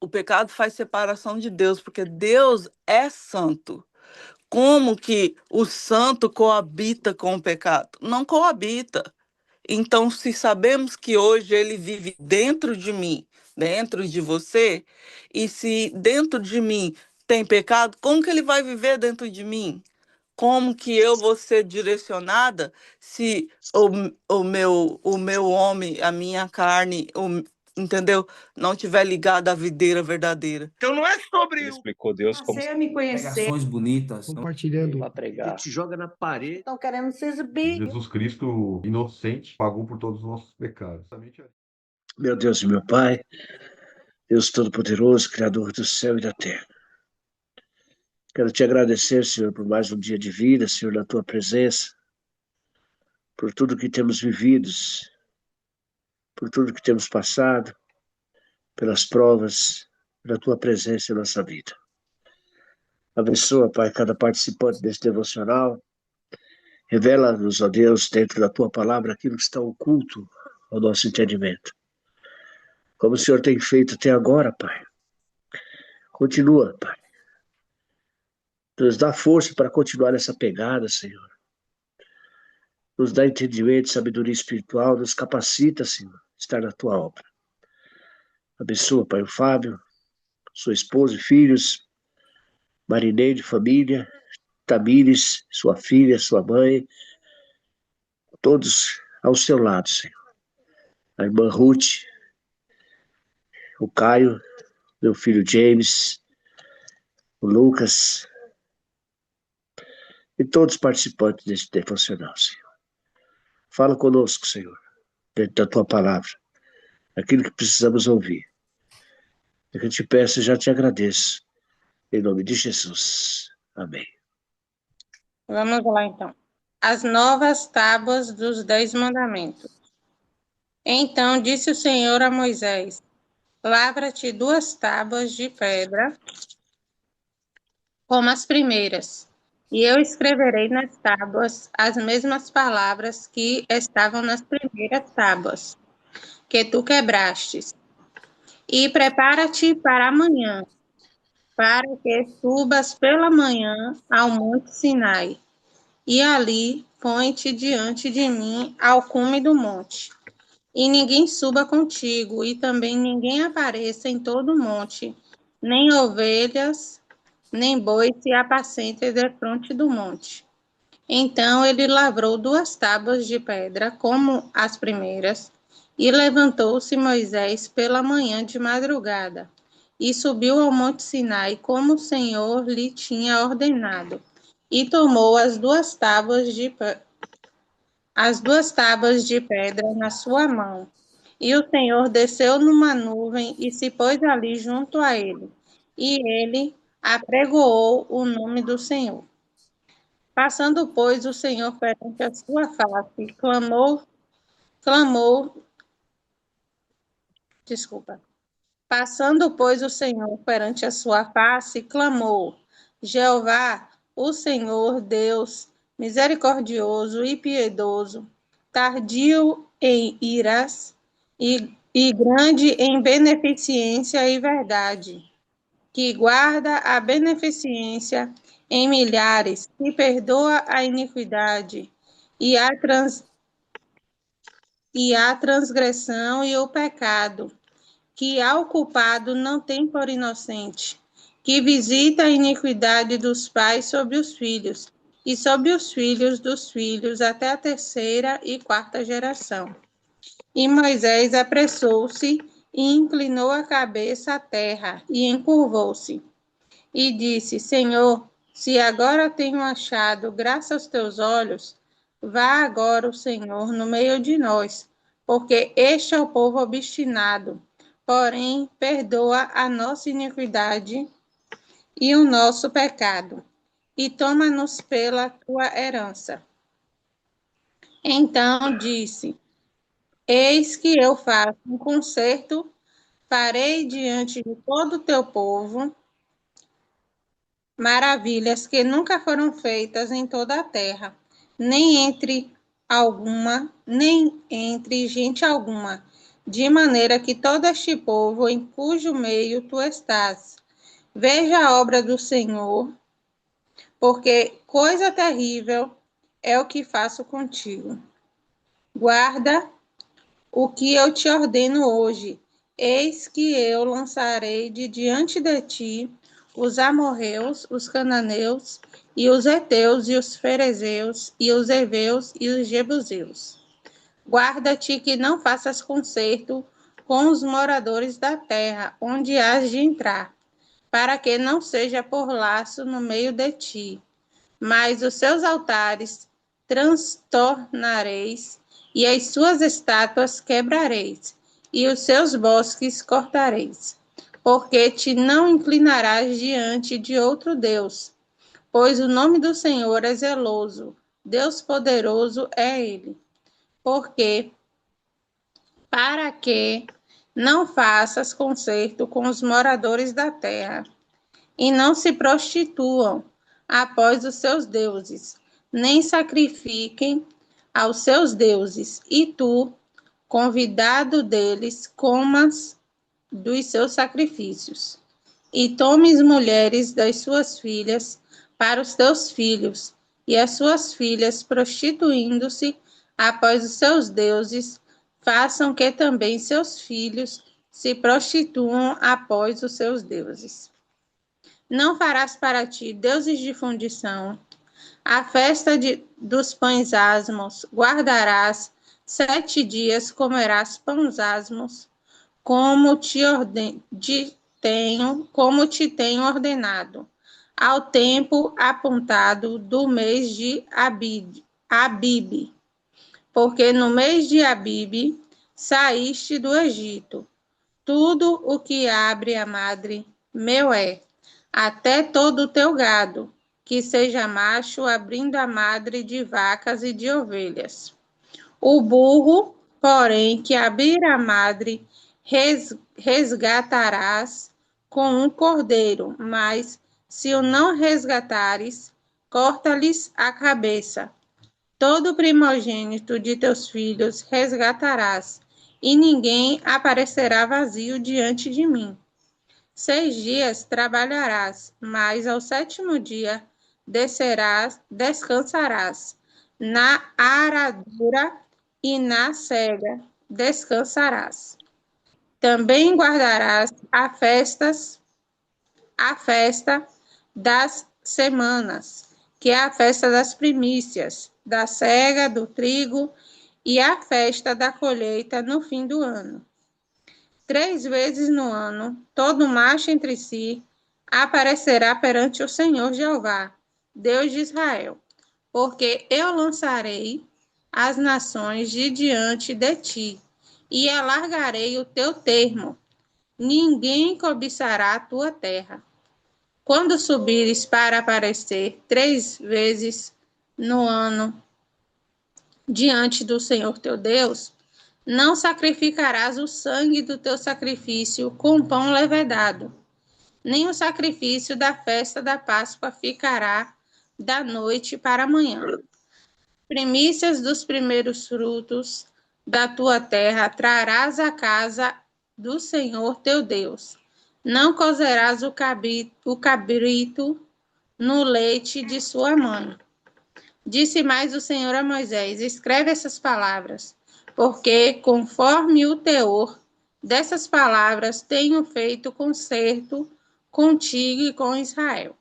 O pecado faz separação de Deus, porque Deus é santo. Como que o santo coabita com o pecado? Não coabita. Então, se sabemos que hoje ele vive dentro de mim, dentro de você, e se dentro de mim tem pecado, como que ele vai viver dentro de mim? Como que eu vou ser direcionada se o meu homem, a minha carne, entendeu? Não tiver ligado à videira verdadeira. Então não é sobre Ele explicou Deus como Passei a me conhecer. Pregações bonitas. Compartilhando. vai pregar. Te joga na parede. Estão querendo se exibir. Jesus Cristo, inocente, pagou por todos os nossos pecados. Meu Deus e meu Pai, Deus Todo-Poderoso, Criador do céu e da terra. Quero te agradecer, Senhor, por mais um dia de vida, Senhor, na tua presença, por tudo que temos vivido, por tudo que temos passado, pelas provas, pela tua presença em nossa vida. Abençoa, Pai, cada participante desse devocional. Revela-nos, ó Deus, dentro da tua palavra, aquilo que está oculto ao nosso entendimento. Como o Senhor tem feito até agora, Pai. Continua, Pai. Nos dá força para continuar nessa pegada, Senhor. Nos dá entendimento, sabedoria espiritual, nos capacita, Senhor, a estar na tua obra. Abençoa, Pai, o Fábio, sua esposa e filhos, Marineide, família, Tamires, sua filha, sua mãe, todos ao seu lado, Senhor. A irmã Ruth, o Caio, meu filho James, o Lucas, e todos os participantes deste devocional, Senhor. Fala conosco, Senhor, dentro da tua palavra, aquilo que precisamos ouvir. Eu que te peço e já te agradeço, em nome de Jesus. Amém. Vamos lá, então. As novas tábuas dos 10 mandamentos. Então disse o Senhor a Moisés: lavra-te 2 tábuas de pedra, como as primeiras, e eu escreverei nas tábuas as mesmas palavras que estavam nas primeiras tábuas, que tu quebrastes. E prepara-te para amanhã, para que subas pela manhã ao monte Sinai, e ali põe-te diante de mim ao cume do monte. E ninguém suba contigo, e também ninguém apareça em todo o monte, nem ovelhas, nem bois se apacentem defronte do monte. Então ele lavrou 2 tábuas de pedra, como as primeiras, e levantou-se Moisés pela manhã de madrugada, e subiu ao monte Sinai, como o Senhor lhe tinha ordenado, e tomou as 2 tábuas de pedra na sua mão. E o Senhor desceu numa nuvem e se pôs ali junto a ele, e ele apregoou o nome do Senhor. Passando, pois, o Senhor perante a sua face, Passando, pois, o Senhor perante a sua face, clamou: Jeová, o Senhor Deus, misericordioso e piedoso, tardio em iras e grande em beneficência e verdade, que guarda a beneficência em milhares, que perdoa a iniquidade e a transgressão e o pecado, que ao culpado não tem por inocente, que visita a iniquidade dos pais sobre os filhos, e sobre os filhos dos filhos até a 3ª e 4ª geração. E Moisés apressou-se e inclinou a cabeça à terra, e encurvou-se. E disse: Senhor, se agora tenho achado graça aos teus olhos, vá agora o Senhor no meio de nós, porque este é o povo obstinado, porém perdoa a nossa iniquidade e o nosso pecado, e toma-nos pela tua herança. Então disse: Eis que eu faço um concerto, farei diante de todo o teu povo maravilhas que nunca foram feitas em toda a terra, nem entre gente alguma, de maneira que todo este povo em cujo meio tu estás veja a obra do Senhor, porque coisa terrível é o que faço contigo. Guarda o que eu te ordeno hoje. Eis que eu lançarei de diante de ti os amorreus, os cananeus, e os heteus, e os ferezeus, e os heveus, e os jebuseus. Guarda-te que não faças concerto com os moradores da terra, onde has de entrar, para que não seja por laço no meio de ti. Mas os seus altares transtornareis, e as suas estátuas quebrareis, e os seus bosques cortareis, porque te não inclinarás diante de outro Deus, pois o nome do Senhor é zeloso, Deus poderoso é ele. Porque, para que não faças concerto com os moradores da terra, e não se prostituam após os seus deuses, nem sacrifiquem aos seus deuses, e tu, convidado deles, comas dos seus sacrifícios, e tomes mulheres das suas filhas para os teus filhos, e as suas filhas, prostituindo-se após os seus deuses, façam que também seus filhos se prostituam após os seus deuses. Não farás para ti deuses de fundição. A festa dos pães asmos guardarás 7 dias, comerás pães asmos, como te tenho ordenado, ao tempo apontado do mês de Abibe, porque no mês de Abibe saíste do Egito. Tudo o que abre a madre meu é, até todo o teu gado, que seja macho, abrindo a madre de vacas e de ovelhas. O burro, porém, que abrir a madre, resgatarás com um cordeiro, mas se o não resgatares, corta-lhes a cabeça. Todo primogênito de teus filhos resgatarás, e ninguém aparecerá vazio diante de mim. 6 dias trabalharás, mas ao 7º dia descansarás. Na aradura e na cega descansarás. Também guardarás a festa das semanas, que é a festa das primícias, da cega, do trigo, e a festa da colheita no fim do ano. 3 vezes no ano, todo macho entre si aparecerá perante o Senhor Jeová, Deus de Israel, porque eu lançarei as nações de diante de ti, e alargarei o teu termo. Ninguém cobiçará a tua terra. Quando subires para aparecer 3 vezes no ano diante do Senhor teu Deus, não sacrificarás o sangue do teu sacrifício com pão levedado, nem o sacrifício da festa da Páscoa ficará da noite para amanhã. Primícias dos primeiros frutos da tua terra trarás à casa do Senhor teu Deus. Não cozerás o cabrito no leite de sua mãe. Disse mais o Senhor a Moisés: escreve essas palavras, porque, conforme o teor dessas palavras, tenho feito concerto contigo e com Israel.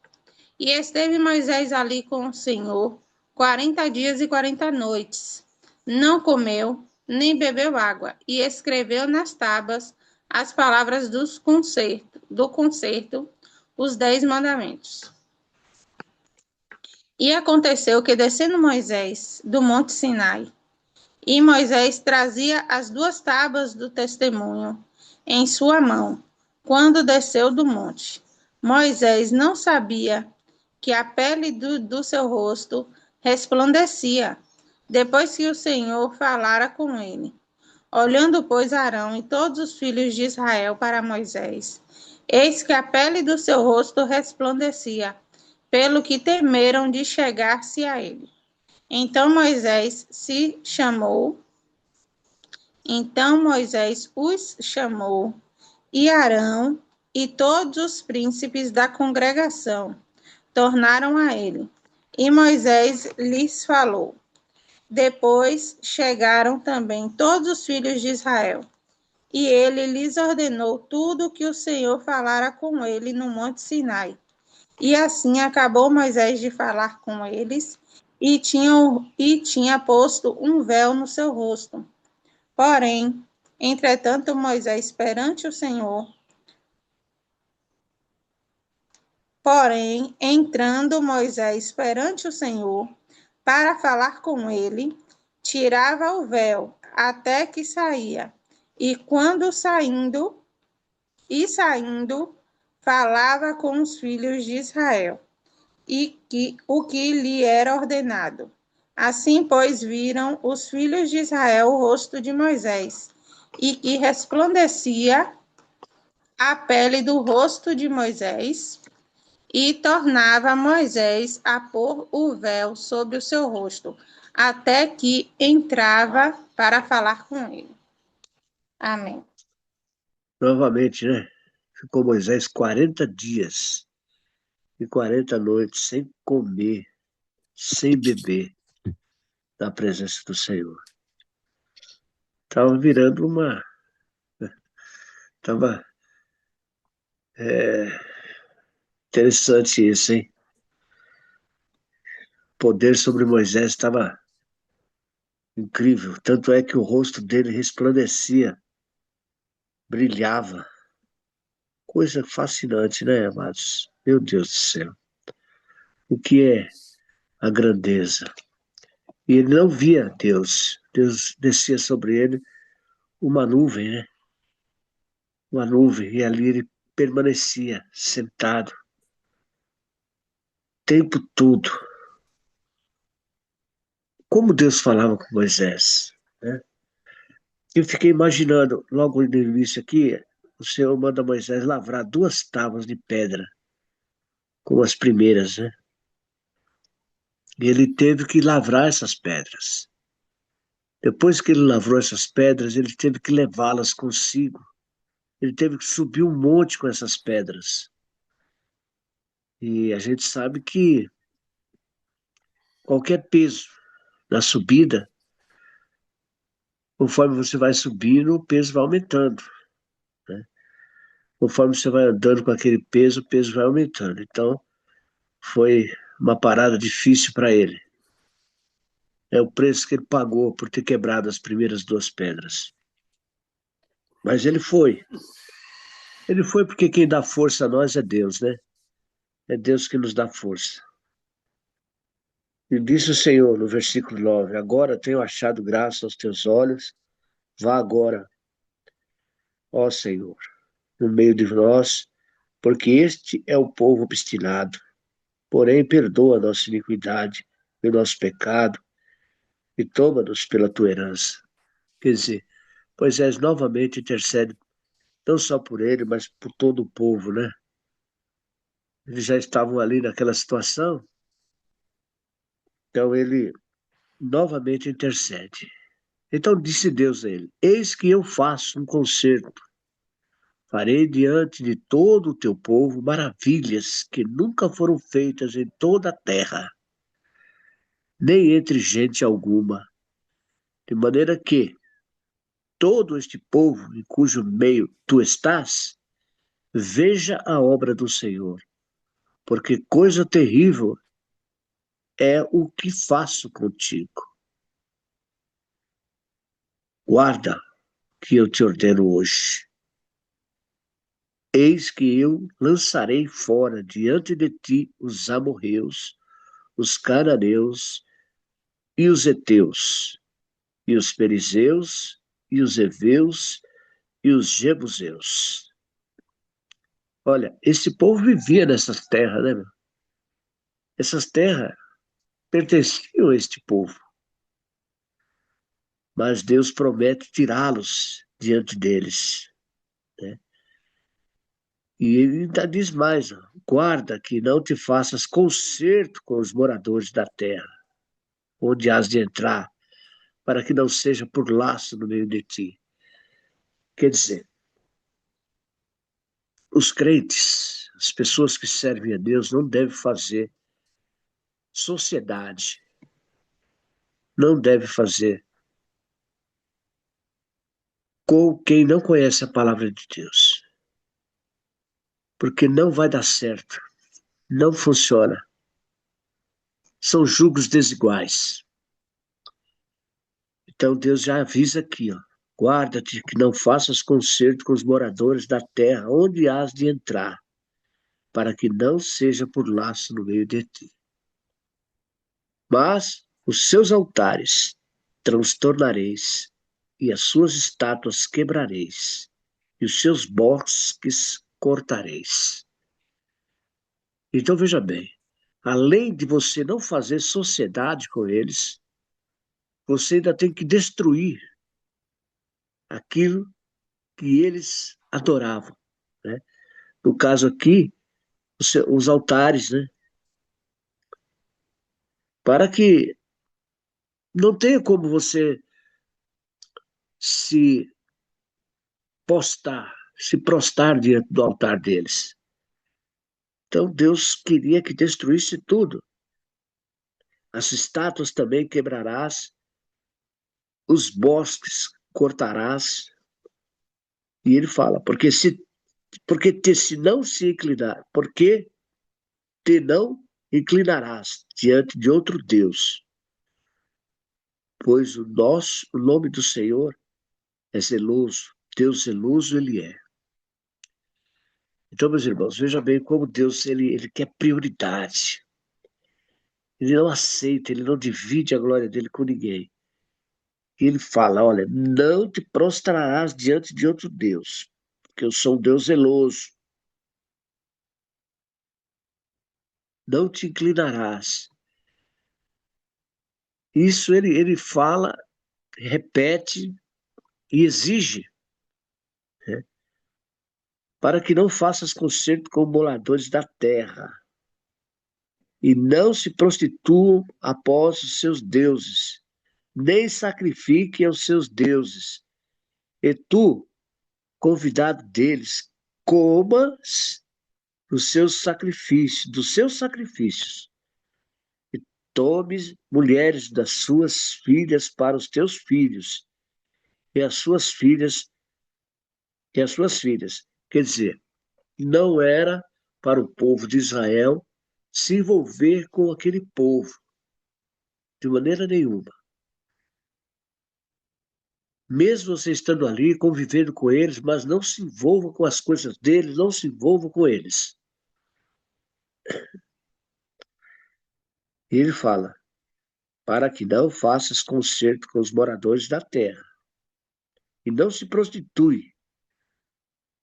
E esteve Moisés ali com o Senhor 40 dias e 40 noites. Não comeu, nem bebeu água, e escreveu nas tábuas as palavras do concerto, os 10 mandamentos. E aconteceu que, descendo Moisés do monte Sinai, e Moisés trazia as 2 tábuas do testemunho em sua mão, quando desceu do monte. Moisés não sabia que a pele do seu rosto resplandecia, depois que o Senhor falara com ele. Olhando, pois, Arão e todos os filhos de Israel para Moisés, eis que a pele do seu rosto resplandecia, pelo que temeram de chegar-se a ele. Então Moisés Então Moisés os chamou, e Arão e todos os príncipes da congregação tornaram a ele. E Moisés lhes falou. Depois chegaram também todos os filhos de Israel, e ele lhes ordenou tudo o que o Senhor falara com ele no monte Sinai. E assim acabou Moisés de falar com eles, e tinha posto um véu no seu rosto. Porém, entretanto, Moisés perante o Senhor, entrando Moisés perante o Senhor, para falar com ele, tirava o véu até que saía, e quando saindo, falava com os filhos de Israel, o que lhe era ordenado. Assim, pois, viram os filhos de Israel o rosto de Moisés, e que resplandecia a pele do rosto de Moisés, e tornava Moisés a pôr o véu sobre o seu rosto, até que entrava para falar com ele. Amém. Novamente, né? Ficou Moisés 40 dias e 40 noites sem comer, sem beber, na presença do Senhor. Estava virando uma... Estava interessante isso, hein? O poder sobre Moisés estava incrível. Tanto é que o rosto dele resplandecia, brilhava. Coisa fascinante, né, amados? Meu Deus do céu. O que é a grandeza? E ele não via Deus. Deus descia sobre ele uma nuvem, né? Uma nuvem. E ali ele permanecia sentado o tempo todo. Como Deus falava com Moisés, né? Eu fiquei imaginando, logo no início aqui, o Senhor manda Moisés lavrar 2 tábuas de pedra, como as primeiras, né? E ele teve que lavrar essas pedras. Depois que ele lavrou essas pedras, ele teve que levá-las consigo. Ele teve que subir um monte com essas pedras. E a gente sabe que qualquer peso na subida, conforme você vai subindo, o peso vai aumentando, né? Conforme você vai andando com aquele peso, o peso vai aumentando. Então, foi uma parada difícil para ele. É o preço que ele pagou por ter quebrado as primeiras 2 pedras. Mas ele foi. Ele foi porque quem dá força a nós é Deus, né? É Deus que nos dá força. E disse o Senhor no versículo 9: Agora tenho achado graça aos teus olhos, vá agora, ó Senhor, no meio de nós, porque este é o povo obstinado. Porém, perdoa a nossa iniquidade e o nosso pecado, e toma-nos pela tua herança. Quer dizer, Moisés novamente intercede, não só por ele, mas por todo o povo, né? Eles já estavam ali naquela situação, então ele novamente intercede. Então disse Deus a ele: Eis que eu faço um concerto. Farei diante de todo o teu povo maravilhas que nunca foram feitas em toda a terra, nem entre gente alguma, de maneira que todo este povo em cujo meio tu estás, veja a obra do Senhor, porque coisa terrível é o que faço contigo. Guarda que eu te ordeno hoje. Eis que eu lançarei fora diante de ti os amorreus, os cananeus e os heteus, e os perizeus, e os heveus, e os jebuseus. Olha, esse povo vivia nessas terras, né, meu? Essas terras pertenciam a este povo. Mas Deus promete tirá-los diante deles, né? E ele ainda diz mais: ó, guarda que não te faças concerto com os moradores da terra, onde has de entrar, para que não seja por laço no meio de ti. Quer dizer, os crentes, as pessoas que servem a Deus, não devem fazer sociedade, não devem fazer com quem não conhece a palavra de Deus, porque não vai dar certo, não funciona. São julgos desiguais. Então Deus já avisa aqui, ó, guarda-te que não faças concerto com os moradores da terra, onde hás de entrar, para que não seja por laço no meio de ti. Mas os seus altares transtornareis, e as suas estátuas quebrareis, e os seus bosques cortareis. Então veja bem, além de você não fazer sociedade com eles, você ainda tem que destruir aquilo que eles adoravam, né? No caso aqui, os altares, né? Para que não tenha como você se se prostrar diante do altar deles. Então Deus queria que destruísse tudo. As estátuas também quebrarás, os bosques cortarás. E ele fala, se não se inclinar, porque te não inclinarás diante de outro Deus, pois o nome do Senhor é zeloso, Deus zeloso ele é. Então, meus irmãos, veja bem como Deus ele quer prioridade. Ele não aceita, ele não divide a glória dele com ninguém. Ele fala, olha, não te prostrarás diante de outro Deus, porque eu sou um Deus zeloso. Não te inclinarás. Isso ele fala, repete e exige, né? Para que não faças concerto com moradores da terra, e não se prostituam após os seus deuses, nem sacrifiquem aos seus deuses. E tu, convidado deles, comas dos seus sacrifícios, e tomes mulheres das suas filhas para os teus filhos, e as suas filhas, e as suas filhas. Quer dizer, não era para o povo de Israel se envolver com aquele povo, de maneira nenhuma. Mesmo você estando ali, convivendo com eles, mas não se envolva com as coisas deles, não se envolva com eles. E ele fala, para que não faças concerto com os moradores da terra, e não se prostitui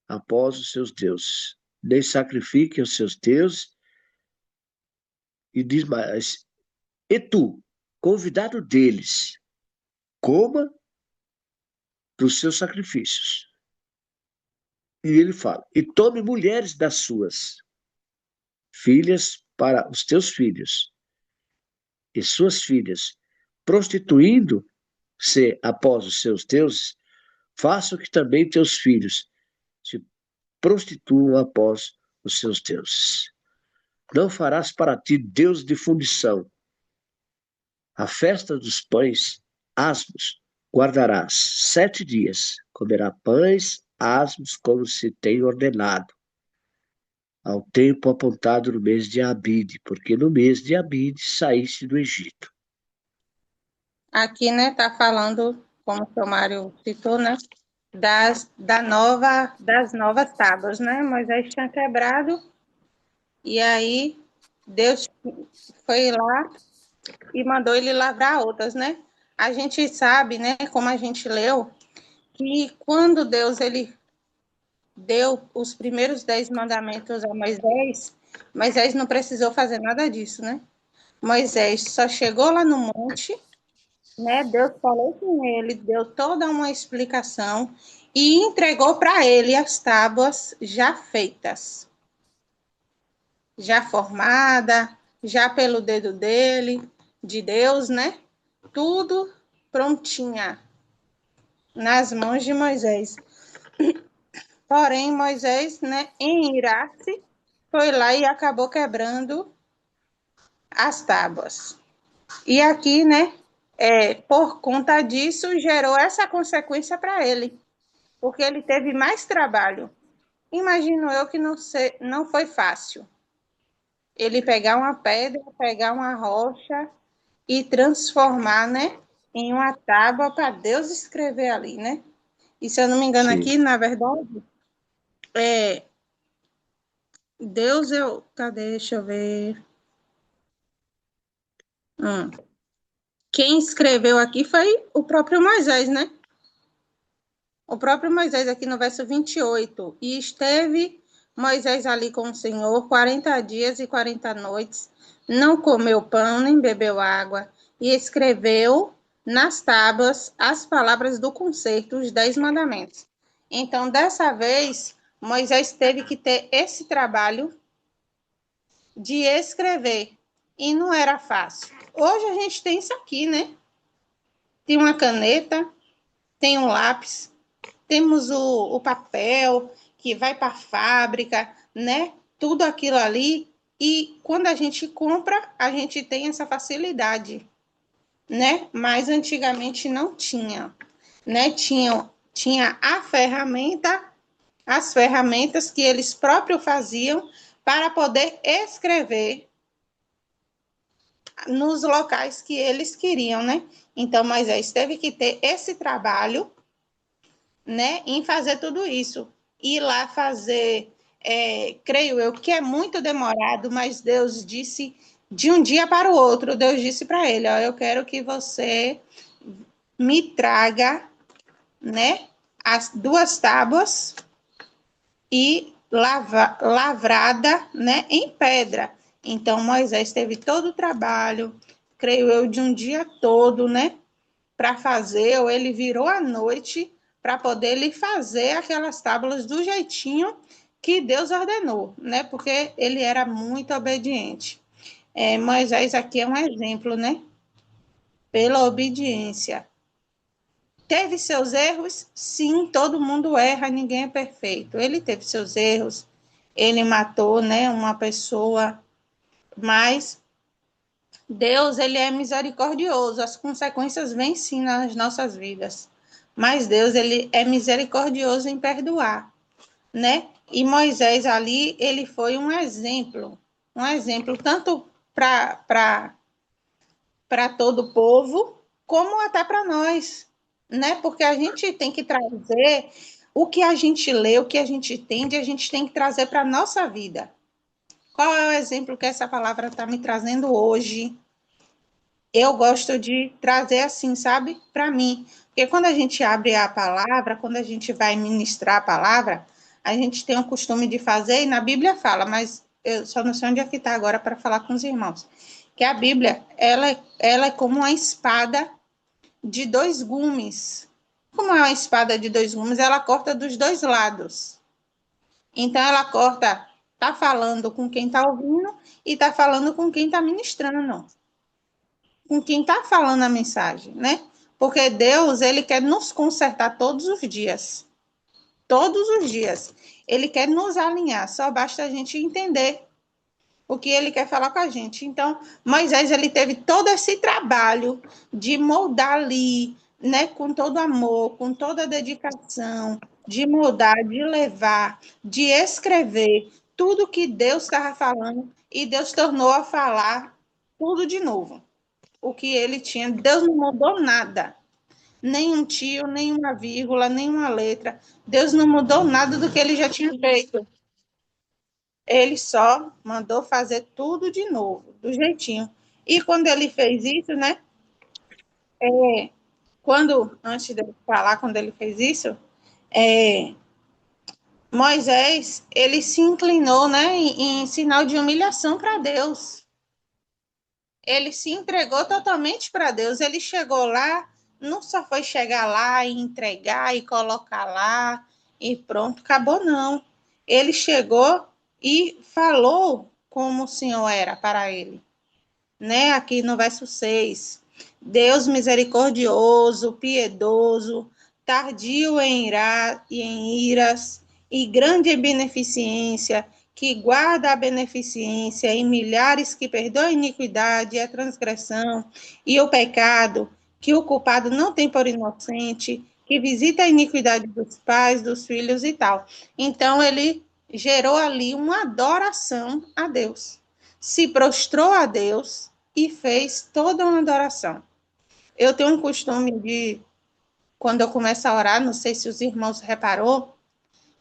após os seus deuses, nem sacrifique aos seus deuses, e diz mais, e tu, convidado deles, coma dos seus sacrifícios. E ele fala, e tome mulheres das suas filhas para os teus filhos, e suas filhas, prostituindo-se após os seus deuses, faça que também teus filhos se prostituam após os seus deuses. Não farás para ti Deus de fundição. A festa dos pães asmos guardarás 7 dias. Comerá pães asmos como se tem ordenado, ao tempo apontado no mês de Abide, porque no mês de Abide saíste do Egito. Aqui, né, tá falando, como o seu Mário citou, né, das novas tábuas, né? Moisés tinha quebrado, e aí Deus foi lá e mandou ele lavrar outras, né? A gente sabe, né, como a gente leu, que quando Deus ele deu os primeiros 10 mandamentos a Moisés, Moisés não precisou fazer nada disso, né? Moisés só chegou lá no monte, né? Deus falou com ele, deu toda uma explicação e entregou para ele as tábuas já feitas, já formada, já pelo dedo dele, de Deus, né? Tudo prontinha nas mãos de Moisés. Porém, Moisés, né, em irar-se, foi lá e acabou quebrando as tábuas. E aqui, né, por conta disso, gerou essa consequência para ele, porque ele teve mais trabalho. Imagino eu que não foi fácil. Ele pegar uma pedra, pegar uma rocha e transformar, né, em uma tábua para Deus escrever ali, né? E se eu não me engano Sim. aqui, na verdade, Deus, cadê? Deixa eu ver. Quem escreveu aqui foi o próprio Moisés, né? O próprio Moisés aqui no verso 28. E esteve Moisés ali com o Senhor 40 dias e 40 noites, não comeu pão nem bebeu água, e escreveu nas tábuas as palavras do concerto, os 10 mandamentos. Então, dessa vez, Moisés teve que ter esse trabalho de escrever, e não era fácil. Hoje a gente tem isso aqui, né? Tem uma caneta, tem um lápis, temos o papel que vai para a fábrica, né? Tudo aquilo ali. E quando a gente compra, a gente tem essa facilidade, né? Mas antigamente não tinha, né? Tinha a ferramenta, as ferramentas que eles próprios faziam para poder escrever nos locais que eles queriam, né? Então, Moisés teve que ter esse trabalho, né, em fazer tudo isso. Ir lá fazer, creio eu, que é muito demorado, mas Deus disse de um dia para o outro, Deus disse para ele, ó, eu quero que você me traga, né, as 2 tábuas e lavrada, né, em pedra. Então, Moisés teve todo o trabalho, creio eu, de um dia todo, né, para fazer, ou ele virou à noite para poder lhe fazer aquelas tábuas do jeitinho que Deus ordenou, né? Porque ele era muito obediente. Moisés aqui é um exemplo, né? Pela obediência. Teve seus erros? Sim, todo mundo erra, ninguém é perfeito. Ele teve seus erros, ele matou, né, uma pessoa, mas Deus, ele é misericordioso, as consequências vêm sim nas nossas vidas, mas Deus, ele é misericordioso em perdoar, né? E Moisés ali, ele foi um exemplo tanto para todo o povo, como até para nós, né? Porque a gente tem que trazer o que a gente lê, o que a gente entende, a gente tem que trazer para a nossa vida. Qual é o exemplo que essa palavra está me trazendo hoje? Eu gosto de trazer assim, sabe, para mim. Porque quando a gente abre a palavra, quando a gente vai ministrar a palavra, a gente tem o costume de fazer, e na Bíblia fala, mas eu só não sei onde é que está agora para falar com os irmãos, que a Bíblia, ela é como uma espada de 2 gumes. Como é uma espada de 2 gumes, ela corta dos 2 lados. Então, ela corta, está falando com quem está ouvindo e está falando com quem está ministrando, com quem está falando a mensagem, né? Porque Deus, ele quer nos consertar todos os dias. Todos os dias. Ele quer nos alinhar, só basta a gente entender o que ele quer falar com a gente. Então, Moisés, ele teve todo esse trabalho de moldar ali, né, com todo amor, com toda a dedicação, de moldar, de levar, de escrever tudo que Deus estava falando, e Deus tornou a falar tudo de novo. O que ele tinha, Deus não mudou nada. Nem um tio, nem uma vírgula, nem uma letra. Deus não mudou nada do que ele já tinha feito. Ele só mandou fazer tudo de novo, do jeitinho. E quando ele fez isso, né? Antes de eu falar, quando ele fez isso, Moisés, ele se inclinou, né, em sinal de humilhação para Deus. Ele se entregou totalmente para Deus. Ele chegou lá, não só foi chegar lá e entregar e colocar lá e pronto, acabou não. Ele chegou e falou como o Senhor era para ele, né? Aqui no verso 6. Deus misericordioso, piedoso, tardio em iras e grande em beneficência, que guarda a beneficência em milhares, que perdoa a iniquidade, a transgressão e o pecado, que o culpado não tem por inocente, que visita a iniquidade dos pais, dos filhos e tal. Então, ele gerou ali uma adoração a Deus. Se prostrou a Deus e fez toda uma adoração. Eu tenho um costume de, quando eu começo a orar, não sei se os irmãos reparou,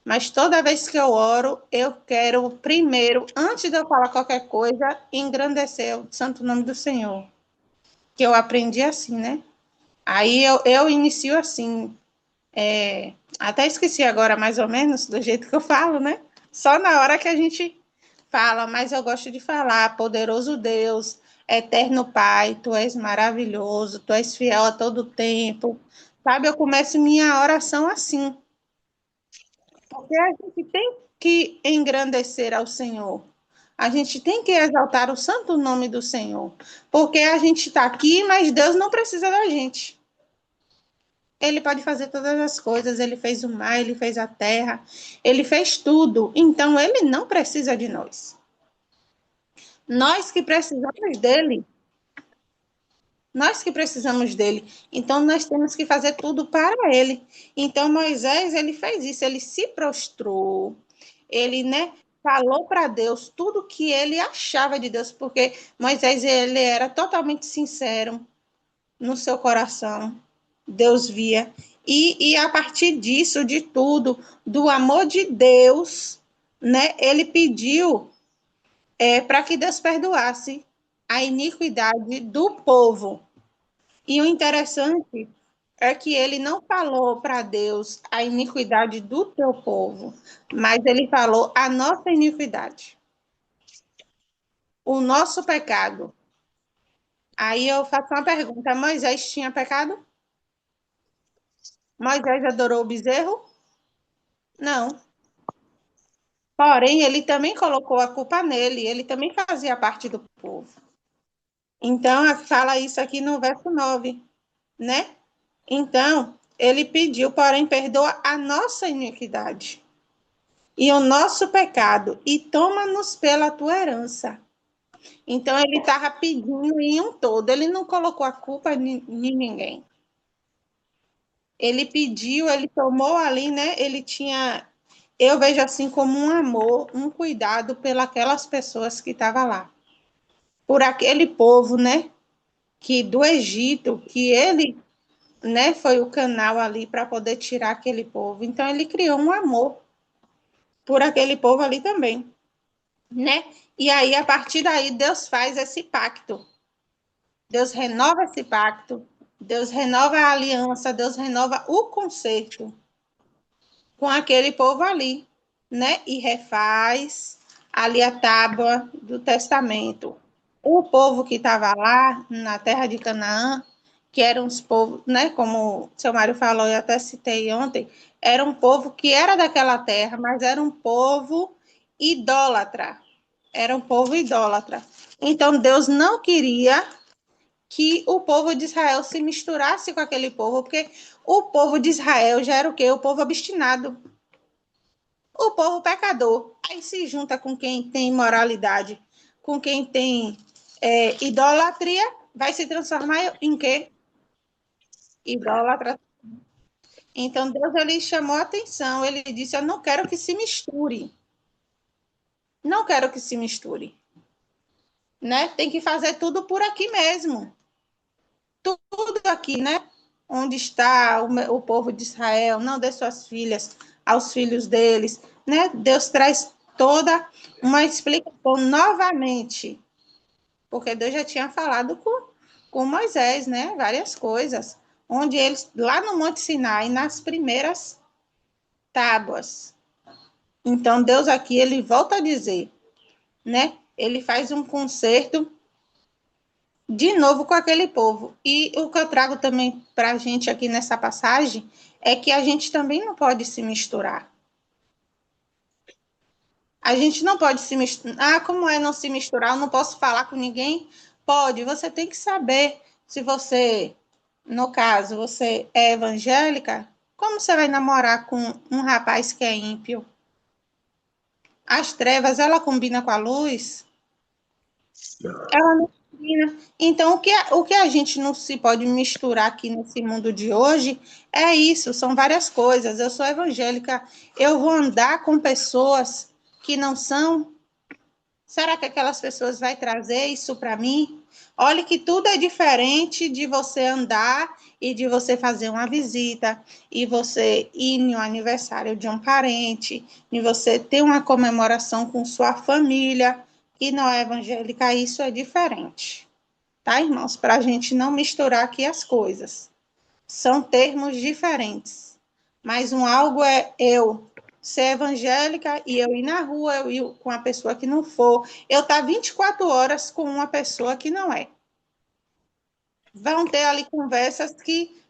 mas toda vez que eu oro, eu quero primeiro, antes de eu falar qualquer coisa, engrandecer o santo nome do Senhor. Que eu aprendi assim, né? Aí eu inicio assim, até esqueci agora mais ou menos do jeito que eu falo, né? Só na hora que a gente fala, mas eu gosto de falar, poderoso Deus, eterno Pai, Tu és maravilhoso, Tu és fiel a todo tempo. Sabe, eu começo minha oração assim, porque a gente tem que engrandecer ao Senhor. A gente tem que exaltar o santo nome do Senhor, porque a gente está aqui, mas Deus não precisa da gente. Ele pode fazer todas as coisas, ele fez o mar, ele fez a terra, ele fez tudo. Então, ele não precisa de nós. Nós que precisamos dele. Nós que precisamos dele. Então, nós temos que fazer tudo para ele. Então, Moisés, ele fez isso, ele se prostrou, ele, né, falou para Deus tudo que ele achava de Deus, porque Moisés, ele era totalmente sincero no seu coração. Deus via. E a partir disso, de tudo, do amor de Deus, né, ele pediu para que Deus perdoasse a iniquidade do povo. E o interessante é que ele não falou para Deus a iniquidade do teu povo, mas ele falou a nossa iniquidade, o nosso pecado. Aí eu faço uma pergunta: Moisés tinha pecado? Moisés adorou o bezerro? Não. Porém, ele também colocou a culpa nele, ele também fazia parte do povo. Então, fala isso aqui no verso 9, né? Então, ele pediu, porém, perdoa a nossa iniquidade e o nosso pecado, e toma-nos pela tua herança. Então, ele estava pedindo em um todo, ele não colocou a culpa em ninguém. Ele pediu, ele tomou ali, né? Ele tinha, eu vejo assim como um amor, um cuidado pelas pessoas que estavam lá. Por aquele povo, né? Que do Egito, que ele, né, foi o canal ali para poder tirar aquele povo. Então ele criou um amor por aquele povo ali também, né? E aí a partir daí Deus faz esse pacto. Deus renova esse pacto, Deus renova a aliança, Deus renova o concerto com aquele povo ali, né? E refaz ali a tábua do testamento. O povo que estava lá na terra de Canaã, que eram os povos, né? Como o seu Mário falou, eu até citei ontem, era um povo que era daquela terra, mas era um povo idólatra. Era um povo idólatra. Então Deus não queria que o povo de Israel se misturasse com aquele povo, porque o povo de Israel já era o quê? O povo obstinado. O povo pecador. Aí se junta com quem tem moralidade, com quem tem idolatria, vai se transformar em quê? Idólatra. Então Deus ele chamou a atenção, ele disse: eu não quero que se misture. Não quero que se misture. Né? Tem que fazer tudo por aqui mesmo. Tudo aqui, né? Onde está o povo de Israel, não dê suas filhas aos filhos deles, né? Deus traz toda uma explicação novamente, porque Deus já tinha falado com Moisés, né? Várias coisas, onde eles, lá no Monte Sinai, nas primeiras tábuas. Então, Deus aqui, ele volta a dizer, né? Ele faz um concerto de novo com aquele povo. E o que eu trago também para a gente aqui nessa passagem é que a gente também não pode se misturar. A gente não pode se misturar. Ah, como é não se misturar? Eu não posso falar com ninguém? Pode, você tem que saber se você, no caso, você é evangélica, como você vai namorar com um rapaz que é ímpio? As trevas, ela combina com a luz? Ela não combina. Então, o que a gente não se pode misturar aqui nesse mundo de hoje é isso, são várias coisas. Eu sou evangélica, eu vou andar com pessoas que não são. Será que aquelas pessoas vão trazer isso para mim? Olha que tudo é diferente de você andar e de você fazer uma visita, e você ir no aniversário de um parente, e você ter uma comemoração com sua família, e não é evangélica, isso é diferente. Tá, irmãos? Para a gente não misturar aqui as coisas. São termos diferentes. Mas um algo é eu ser evangélica e eu ir na rua, eu ir com uma pessoa que não for, eu estar 24 horas com uma pessoa que não é. Vão ter ali conversas que,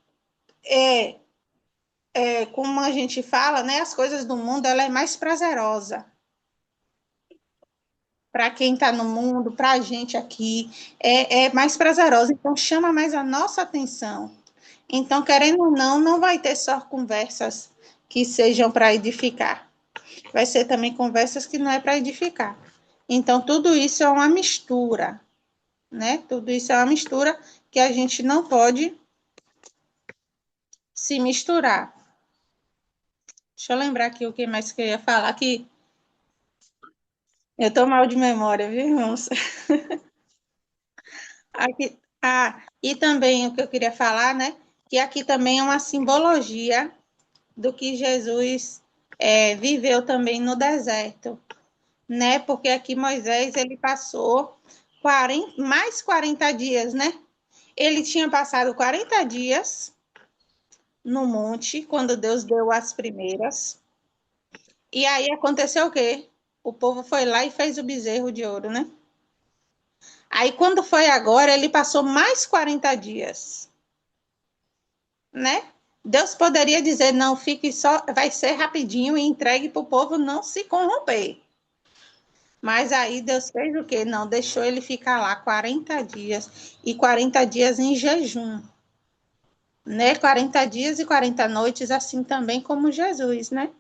como a gente fala, né, as coisas do mundo, ela é mais prazerosa. Para quem está no mundo, para a gente aqui, é mais prazerosa, então chama mais a nossa atenção. Então, querendo ou não, não vai ter só conversas que sejam para edificar. Vai ser também conversas que não é para edificar. Então, tudo isso é uma mistura, né? Tudo isso é uma mistura que a gente não pode se misturar. Deixa eu lembrar aqui o que mais que eu ia falar, que eu estou mal de memória, viu, irmãos? Aqui, e também o que eu queria falar, né? Que aqui também é uma simbologia do que Jesus viveu também no deserto, né? Porque aqui Moisés, ele passou mais 40 dias, né? Ele tinha passado 40 dias no monte, quando Deus deu as primeiras. E aí aconteceu o quê? O povo foi lá e fez o bezerro de ouro, né? Aí quando foi agora, ele passou mais 40 dias, né? Deus poderia dizer, não, fique só, vai ser rapidinho e entregue para o povo não se corromper. Mas aí Deus fez o quê? Não, deixou ele ficar lá 40 dias, e 40 dias em jejum, né? 40 dias e 40 noites, assim também como Jesus, né?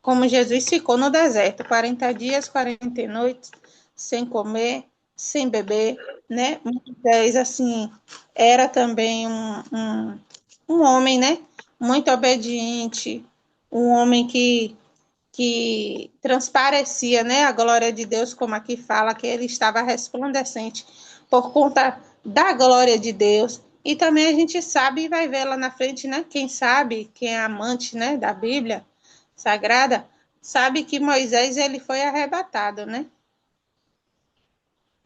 Como Jesus ficou no deserto, 40 dias, 40 noites, sem comer, sem beber, né? Moisés, assim, era também um homem, né? Muito obediente, um homem que transparecia, né, a glória de Deus, como aqui fala, que ele estava resplandecente por conta da glória de Deus. E também a gente sabe e vai ver lá na frente, né, quem sabe, quem é amante, né, da Bíblia Sagrada, sabe que Moisés, ele foi arrebatado, né?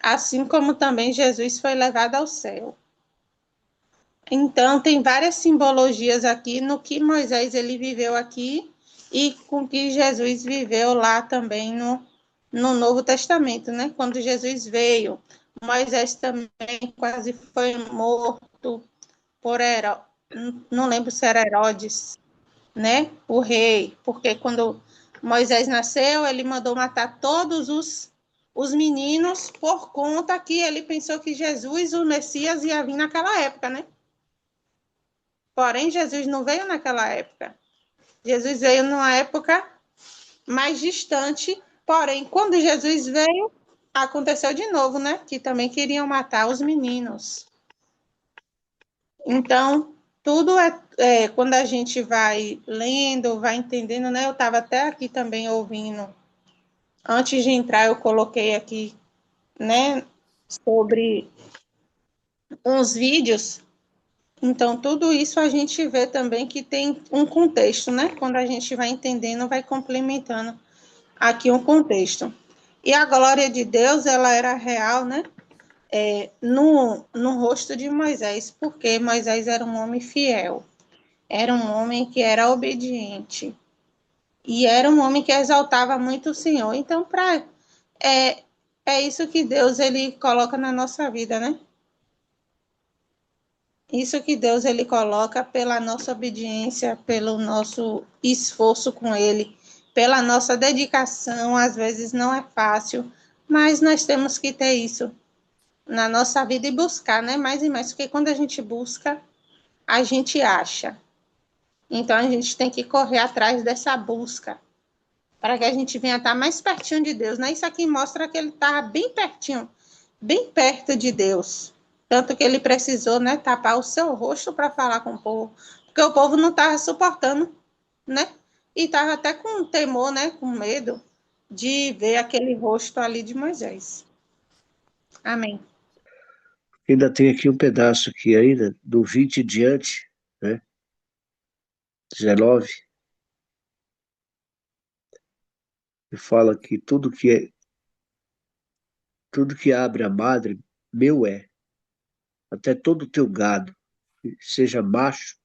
Assim como também Jesus foi levado ao céu. Então, tem várias simbologias aqui no que Moisés ele viveu aqui e com que Jesus viveu lá também no Novo Testamento, né? Quando Jesus veio, Moisés também quase foi morto por Herodes, não lembro se era Herodes, né? O rei, porque quando Moisés nasceu, ele mandou matar todos os meninos por conta que ele pensou que Jesus, o Messias, ia vir naquela época, né? Porém, Jesus não veio naquela época. Jesus veio numa época mais distante. Porém, quando Jesus veio, aconteceu de novo, né? Que também queriam matar os meninos. Então, tudo quando a gente vai lendo, vai entendendo, né? Eu estava até aqui também ouvindo. Antes de entrar, eu coloquei aqui, né? Sobre uns vídeos. Então, tudo isso a gente vê também que tem um contexto, né? Quando a gente vai entendendo, vai complementando aqui um contexto. E a glória de Deus, ela era real, né? No rosto de Moisés, porque Moisés era um homem fiel, era um homem que era obediente, e era um homem que exaltava muito o Senhor. Então, é isso que Deus ele coloca na nossa vida, né? Isso que Deus ele coloca pela nossa obediência, pelo nosso esforço com Ele, pela nossa dedicação. Às vezes não é fácil, mas nós temos que ter isso, na nossa vida e buscar, né? Mais e mais, porque quando a gente busca, a gente acha. Então, a gente tem que correr atrás dessa busca, para que a gente venha estar mais pertinho de Deus, né? Isso aqui mostra que ele estava bem pertinho, bem perto de Deus. Tanto que ele precisou, né, tapar o seu rosto para falar com o povo, porque o povo não estava suportando, né? E estava até com temor, né, com medo de ver aquele rosto ali de Moisés. Amém. Ainda tem aqui um pedaço aqui ainda, do 20 em diante, né? 19, que fala que tudo que abre a madre, meu é. Até todo o teu gado, seja macho,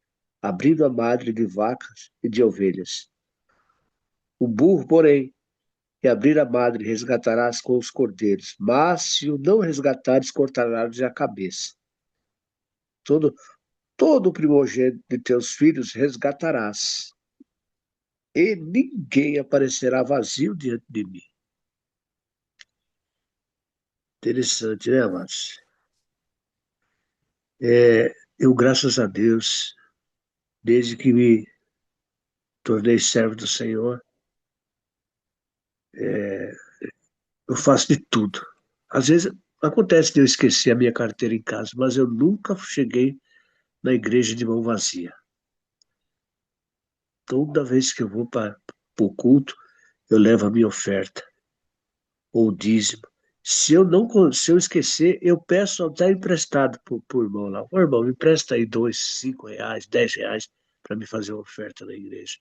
abrindo a madre de vacas e de ovelhas. O burro, porém, que abrir a madre, resgatarás com os cordeiros, mas se o não resgatares, cortarás a cabeça. Todo, todo o primogênito de teus filhos resgatarás, e ninguém aparecerá vazio diante de mim. Interessante, né, amados? Eu, graças a Deus, desde que me tornei servo do Senhor, eu faço de tudo. Às vezes acontece de eu esquecer a minha carteira em casa, mas eu nunca cheguei na igreja de mão vazia. Toda vez que eu vou para o culto, eu levo a minha oferta, ou dízimo. Se eu esquecer, eu peço até emprestado pro irmão lá. Ô, irmão, me empresta aí 2, 5 reais, 10 reais para me fazer uma oferta na igreja.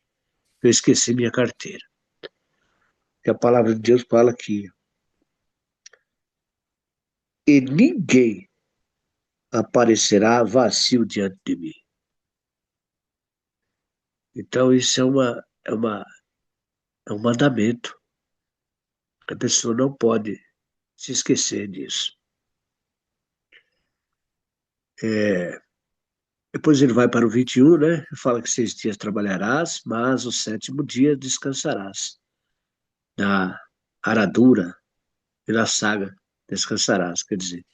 Eu esqueci minha carteira. E a palavra de Deus fala aqui. E ninguém aparecerá vazio diante de mim. Então, isso é um mandamento. A pessoa não pode se esquecer disso. Depois ele vai para o 21, né? Fala que 6 dias trabalharás, mas o 7º dia descansarás. Na aradura e na saga descansarás. Quer dizer,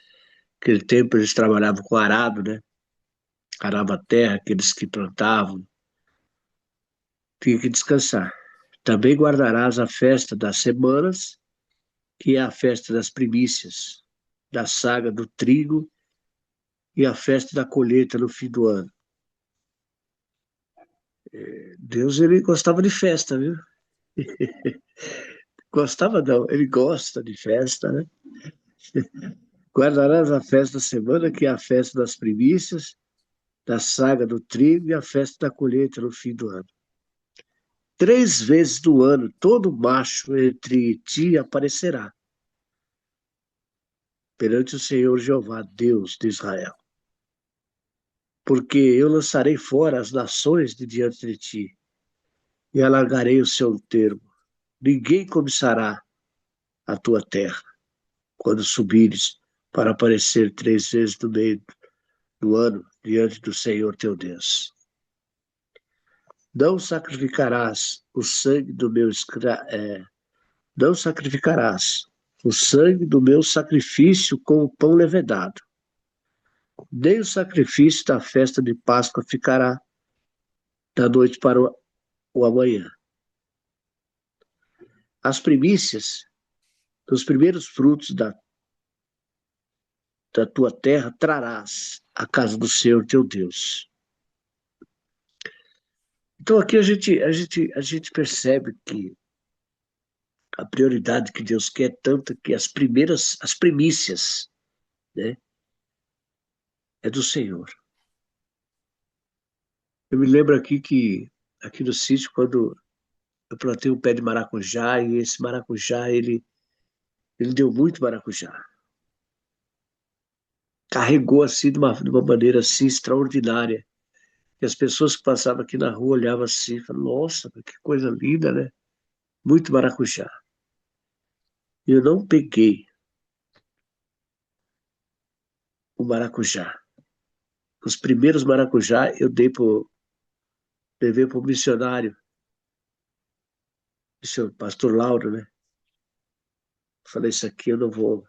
aquele tempo eles trabalhavam com arado, né? Arava a terra, aqueles que plantavam, tinha que descansar. Também guardarás a festa das semanas, que é a festa das primícias, da saga do trigo e a festa da colheita no fim do ano. Deus, ele gostava de festa, viu? Gostava não, ele gosta de festa, né? Guardarás a festa da semana, que é a festa das primícias, da saga do trigo e a festa da colheita no fim do ano. 3 vezes do ano, todo macho entre ti aparecerá perante o Senhor Jeová, Deus de Israel. Porque eu lançarei fora as nações de diante de ti, e alargarei o seu termo. Ninguém cobiçará a tua terra, quando subires para aparecer 3 vezes no meio do ano, diante do Senhor teu Deus. Não sacrificarás o sangue do meu não sacrificarás o sangue do meu sacrifício com o pão levedado. Nem o sacrifício da festa de Páscoa ficará da noite para o amanhã. As primícias dos primeiros frutos da tua terra trarás à casa do Senhor teu Deus. Então aqui a gente percebe que a prioridade que Deus quer é tanto que as primícias, né, é do Senhor. Eu me lembro aqui no sítio, quando eu plantei um pé de maracujá, e esse maracujá, ele deu muito maracujá. Carregou assim de uma maneira assim extraordinária. E as pessoas que passavam aqui na rua olhavam assim, e falavam, nossa, que coisa linda, né? Muito maracujá. E eu não peguei o maracujá. Os primeiros maracujá eu levei para o missionário, o senhor pastor Lauro, né? Falei, isso aqui eu não vou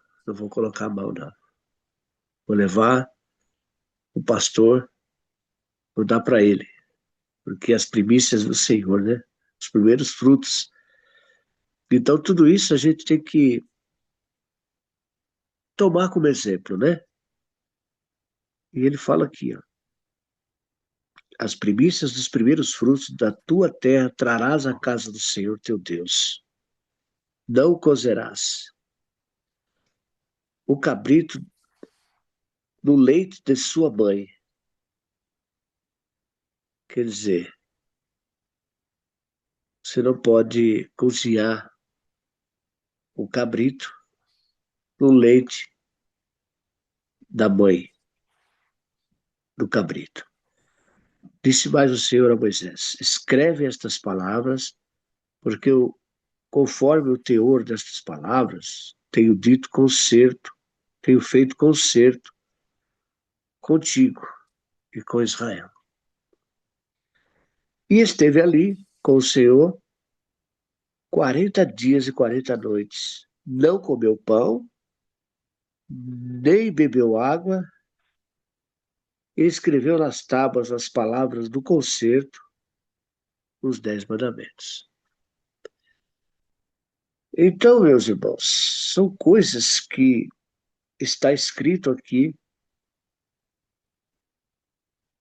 colocar a mão, não. vou levar o pastor, vou dar para ele, porque as primícias do Senhor, né? Os primeiros frutos. Então, tudo isso a gente tem que tomar como exemplo, né? E ele fala aqui, ó, as primícias dos primeiros frutos da tua terra trarás à casa do Senhor teu Deus. Não cozerás o cabrito no leite de sua mãe. Quer dizer, você não pode cozinhar o cabrito no leite da mãe do cabrito. Disse mais o Senhor a Moisés: escreve estas palavras, porque eu, conforme o teor destas palavras, tenho dito concerto, tenho feito concerto contigo e com Israel. E esteve ali com o Senhor 40 dias e 40 noites. Não comeu pão, nem bebeu água, e escreveu nas tábuas as palavras do concerto, os 10 mandamentos. Então, meus irmãos, são coisas que está escrito aqui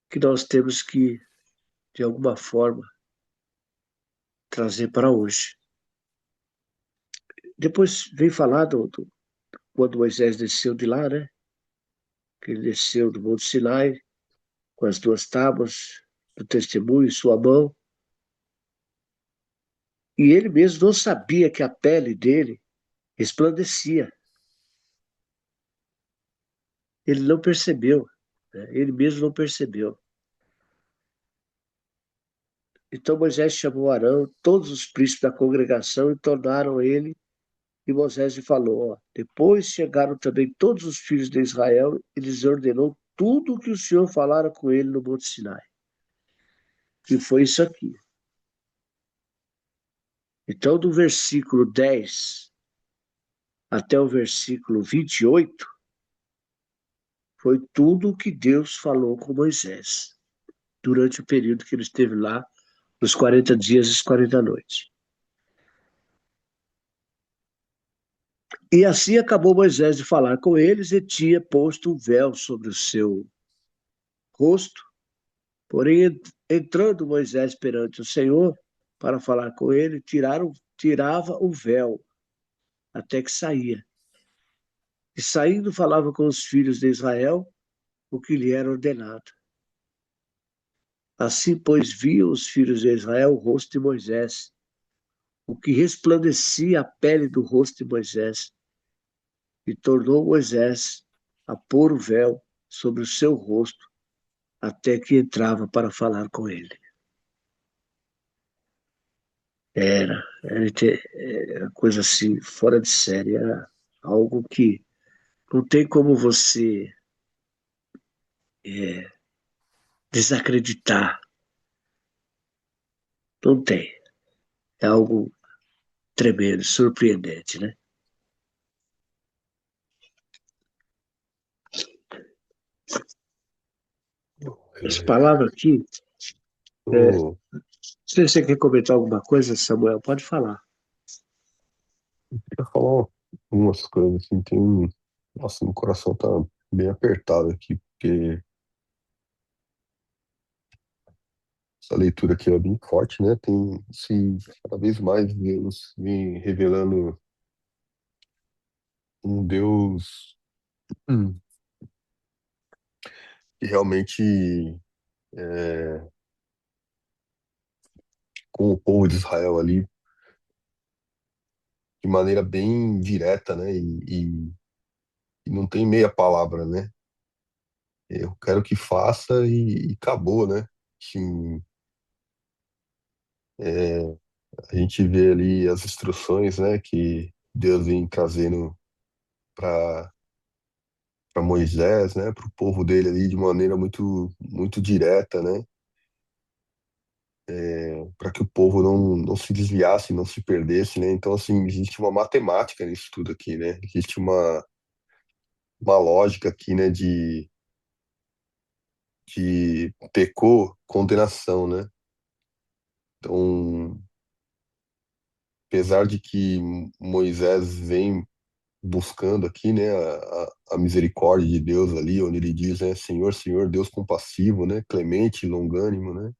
que nós temos que, de alguma forma, trazer para hoje. Depois vem falar quando Moisés desceu de lá, né? Que ele desceu do Monte Sinai com as 2 tábuas do testemunho em sua mão. E ele mesmo não sabia que a pele dele resplandecia. Ele não percebeu, né? Ele mesmo não percebeu. Então Moisés chamou Arão, todos os príncipes da congregação, e tornaram ele. E Moisés lhe falou: ó, depois chegaram também todos os filhos de Israel, e lhes ordenou tudo o que o Senhor falara com ele no Monte Sinai. E foi isso aqui. Então, do versículo 10 até o versículo 28, foi tudo o que Deus falou com Moisés, durante o período que ele esteve lá, nos 40 dias e 40 noites. E assim acabou Moisés de falar com eles, e tinha posto um véu sobre o seu rosto. Porém, entrando Moisés perante o Senhor para falar com ele, tirava o véu até que saía. E saindo falava com os filhos de Israel o que lhe era ordenado. Assim, pois, viam os filhos de Israel o rosto de Moisés, o que resplandecia a pele do rosto de Moisés, e tornou Moisés a pôr o véu sobre o seu rosto, até que entrava para falar com ele. Era coisa assim, fora de série, era algo que não tem como você é, desacreditar, não tem. É algo tremendo, surpreendente, né? Essa palavra aqui, Oh, se você quer comentar alguma coisa, Samuel, pode falar. queria falar algumas coisas, assim, nossa, meu coração tá bem apertado aqui, porque essa leitura aqui é bem forte, né? Tem, se cada vez mais Deus vem revelando um Deus hum, que realmente é, com o povo de Israel ali, de maneira bem direta, né? E não tem meia palavra, né? Eu quero que faça e acabou, né? Assim, é, a gente vê ali as instruções, né, que Deus vem trazendo para Moisés, né, para o povo dele ali de maneira muito direta, né, para que o povo não se desviasse, não se perdesse, né. Então, assim, existe uma matemática nisso tudo aqui, né. Existe uma lógica aqui, né, de pecou, condenação, né? Então, apesar de que Moisés vem buscando aqui, né, a misericórdia de Deus ali, onde ele diz, né, Senhor, Senhor, Deus compassivo, né, clemente, longânimo, né,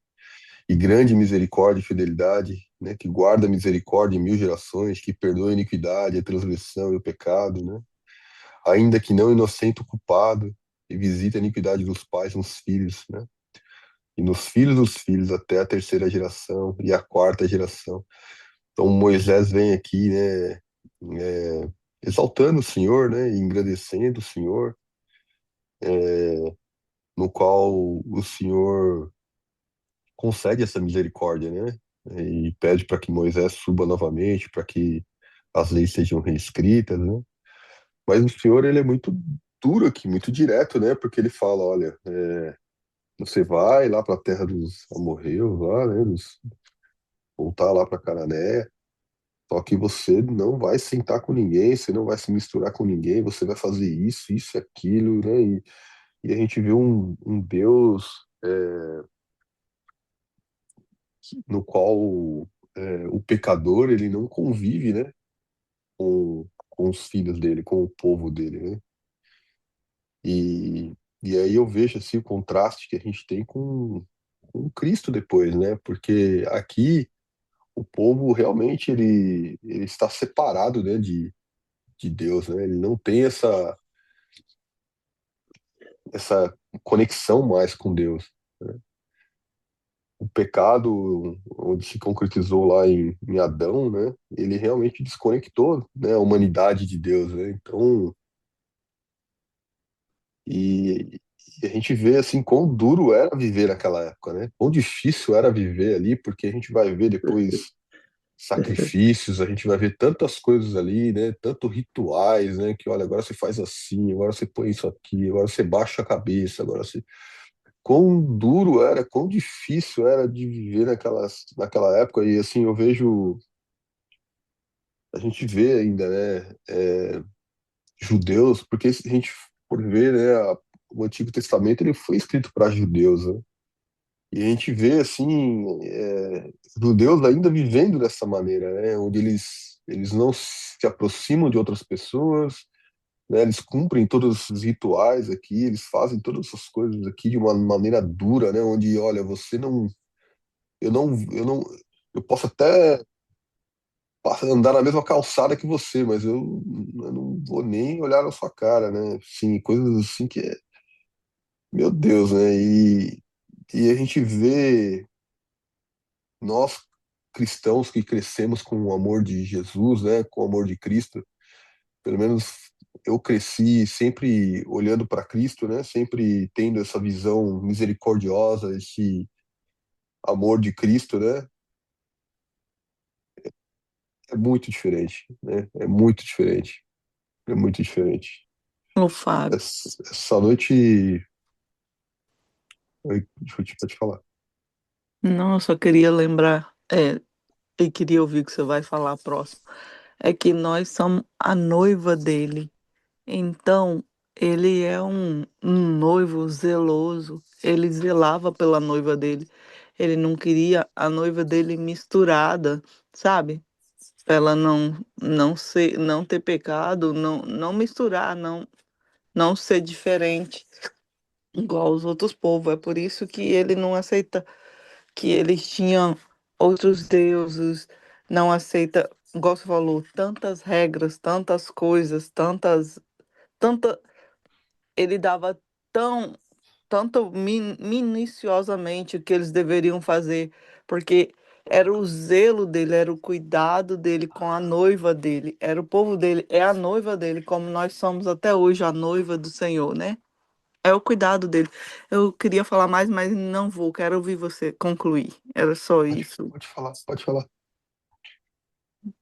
e grande misericórdia e fidelidade, né, que guarda a misericórdia em 1000 gerações, que perdoa a iniquidade, a transgressão e o pecado, né, ainda que não inocente o culpado, e visita a iniquidade dos pais nos filhos, né, e nos filhos dos filhos até a terceira geração e a quarta geração. Então Moisés vem aqui, né, é, exaltando o Senhor, né, e engrandecendo o Senhor, no qual o Senhor concede essa misericórdia, né, e pede para que Moisés suba novamente, para que as leis sejam reescritas, né. Mas o Senhor, ele é muito duro aqui, muito direto, né, porque ele fala, olha, você vai lá para a terra dos amorreus, lá, né, voltar lá para Canané. Só que você não vai sentar com ninguém, você não vai se misturar com ninguém, você vai fazer isso, isso e aquilo, né? E a gente vê um Deus no qual o pecador ele não convive, né? Com os filhos dele, com o povo dele, né? E aí eu vejo assim o contraste que a gente tem com Cristo depois, né? Porque aqui o povo realmente ele está separado, né? De Deus, né? Ele não tem essa conexão mais com Deus, né? O pecado, onde se concretizou lá em Adão, né? Ele realmente desconectou, né, a humanidade de Deus, né? Então, e, e a gente vê assim quão duro era viver naquela época, né? Quão difícil era viver ali, porque a gente vai ver depois sacrifícios, a gente vai ver tantas coisas ali, né? Tanto rituais, né? Que olha, agora você faz assim, agora você põe isso aqui, agora você baixa a cabeça, agora você quão duro era, quão difícil era de viver naquela época. E assim, eu vejo, a gente vê ainda, né, judeus, porque se a gente for ver, né, o Antigo Testamento ele foi escrito para judeus, né? E a gente vê, assim, judeus ainda vivendo dessa maneira, né, onde eles não se aproximam de outras pessoas, né, eles cumprem todos os rituais aqui, eles fazem todas essas coisas aqui de uma maneira dura, né, onde, olha, você não eu não, eu posso até andar na mesma calçada que você, mas eu não vou nem olhar na sua cara, né? Sim, coisas assim que é, meu Deus, né? E a gente vê nós cristãos que crescemos com o amor de Jesus, né? Com o amor de Cristo, pelo menos eu cresci sempre olhando para Cristo, né? Sempre tendo essa visão misericordiosa, esse amor de Cristo, né? É muito diferente, né? É muito diferente. É muito diferente. O Fábio. Essa noite. Oi, pode falar. Não, eu só queria lembrar, e queria ouvir o que você vai falar próximo. É que nós somos a noiva dele. Então, ele é um noivo zeloso. Ele zelava pela noiva dele. Ele não queria a noiva dele misturada, sabe? Pra ela não ter pecado, não misturar, não ser diferente igual os outros povos. É por isso que ele não aceita que eles tinham outros deuses, não aceita, igual você falou, tantas regras, tantas coisas, tanta, ele dava tão, tanto minuciosamente o que eles deveriam fazer, porque era o zelo dele, era o cuidado dele com a noiva dele, era o povo dele, é a noiva dele, como nós somos até hoje a noiva do Senhor, né? É o cuidado dele. Eu queria falar mais, mas não vou. Quero ouvir você concluir. Era só isso. Pode falar, pode falar.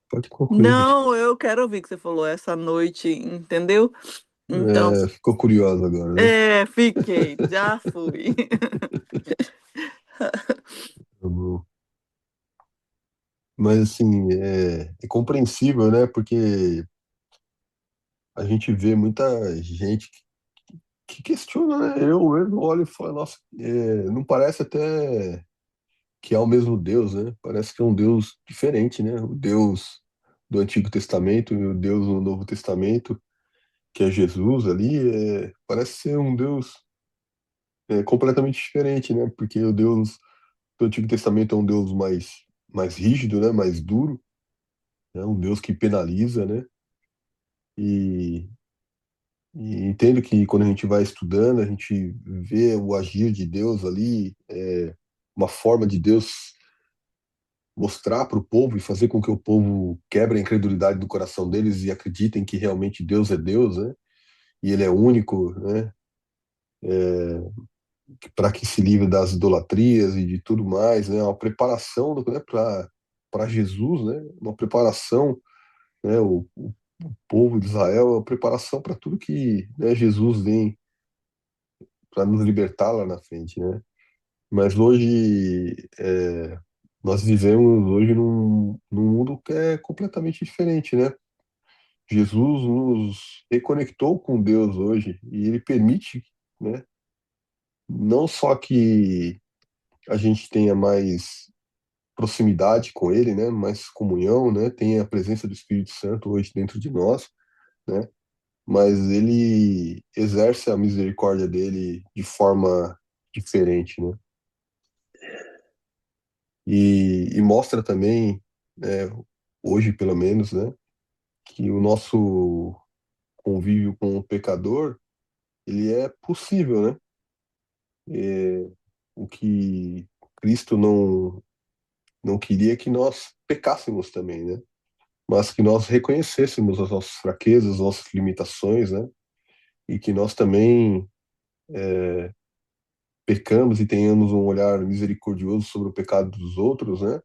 Pode concluir. Não, eu quero ouvir o que você falou essa noite, entendeu? Então, Ficou curioso agora, né? fiquei, já fui. Tá bom. Mas assim, é compreensível, né? Porque a gente vê muita gente que questiona, né? Eu mesmo olho e falo, nossa, não parece até que é o mesmo Deus, né? Parece que é um Deus diferente, né? O Deus do Antigo Testamento e o Deus do Novo Testamento, que é Jesus ali, parece ser um Deus completamente diferente, né? Porque o Deus do Antigo Testamento é um Deus mais rígido, né? Mais duro, né? Um Deus que penaliza, né? E, e entendo que quando a gente vai estudando, a gente vê o agir de Deus ali, uma forma de Deus mostrar para o povo e fazer com que o povo quebre a incredulidade do coração deles e acreditem que realmente Deus é Deus, né? E Ele é único, né? Para que se livre das idolatrias e de tudo mais, né? Uma preparação né, para Jesus, né? Uma preparação, né? O povo de Israel, é uma preparação para tudo que, né, Jesus vem para nos libertar lá na frente, né? Mas hoje nós vivemos hoje num mundo que é completamente diferente, né? Jesus nos reconectou com Deus hoje e ele permite, né, não só que a gente tenha mais proximidade com ele, né, mais comunhão, né, tenha a presença do Espírito Santo hoje dentro de nós, né, mas ele exerce a misericórdia dele de forma diferente, né, e mostra também, né, hoje pelo menos, né, que o nosso convívio com o pecador ele é possível, né? O que Cristo não queria que nós pecássemos também, né? Mas que nós reconhecêssemos as nossas fraquezas, as nossas limitações, né? E que nós também pecamos e tenhamos um olhar misericordioso sobre o pecado dos outros, né?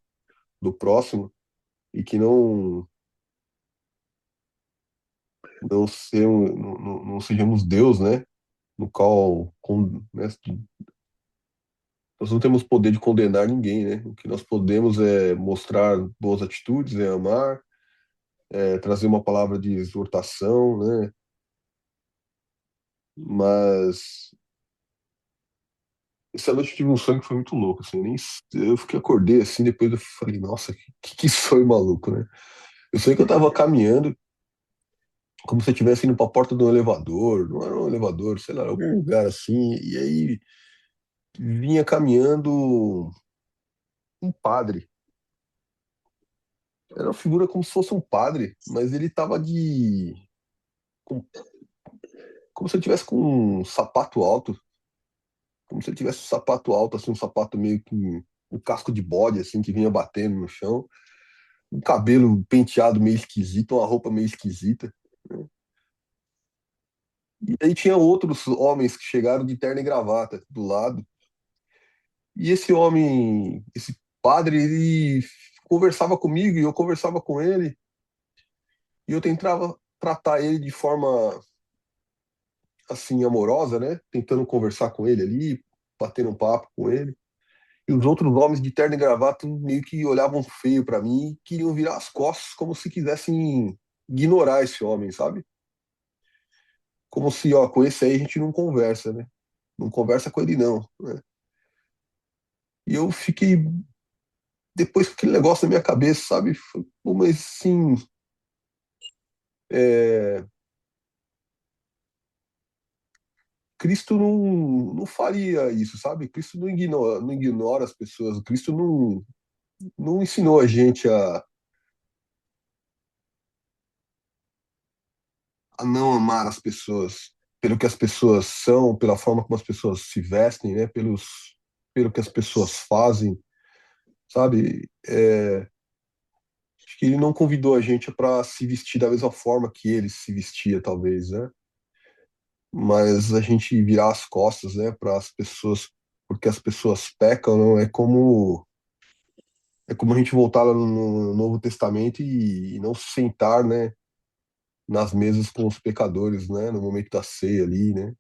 Do próximo, e que não sejamos Deus, né? No qual né, nós não temos poder de condenar ninguém, né? O que nós podemos é mostrar boas atitudes, é amar, trazer uma palavra de exortação, né? Mas essa noite eu tive um sonho que foi muito louco, assim, eu fiquei acordei assim, depois eu falei, nossa, que sonho maluco, né? Eu sonhei que eu tava caminhando como se eu estivesse indo pra porta de um elevador, não era um elevador, sei lá, algum lugar assim, e aí vinha caminhando um padre. Era uma figura como se fosse um padre, mas ele tava com- como se ele tivesse com um sapato alto, como se ele tivesse um sapato alto, assim, um sapato meio que um casco de bode, assim, que vinha batendo no chão, um cabelo penteado meio esquisito, uma roupa meio esquisita, né? E aí tinha outros homens que chegaram de terno e gravata do lado, e esse homem, esse padre, ele conversava comigo e eu conversava com ele, e eu tentava tratar ele de forma, assim, amorosa, né? Tentando conversar com ele ali, batendo um papo com ele. E os outros homens de terno e gravata meio que olhavam feio pra mim e queriam virar as costas como se quisessem ignorar esse homem, sabe? Como se, ó, com esse aí a gente não conversa, né? Não conversa com ele não, né? E eu fiquei depois com aquele negócio na minha cabeça, sabe? Pô, mas sim, é, Cristo não faria isso, sabe? Cristo não ignora as pessoas. Cristo não ensinou a gente a não amar as pessoas pelo que as pessoas são, pela forma como as pessoas se vestem, né? Pelo que as pessoas fazem, sabe? Acho que ele não convidou a gente para se vestir da mesma forma que ele se vestia, talvez, né? Mas a gente virar as costas, né, para as pessoas, porque as pessoas pecam, não é como a gente voltar lá no Novo Testamento e não se sentar, né, nas mesas com os pecadores, né, no momento da ceia ali, né?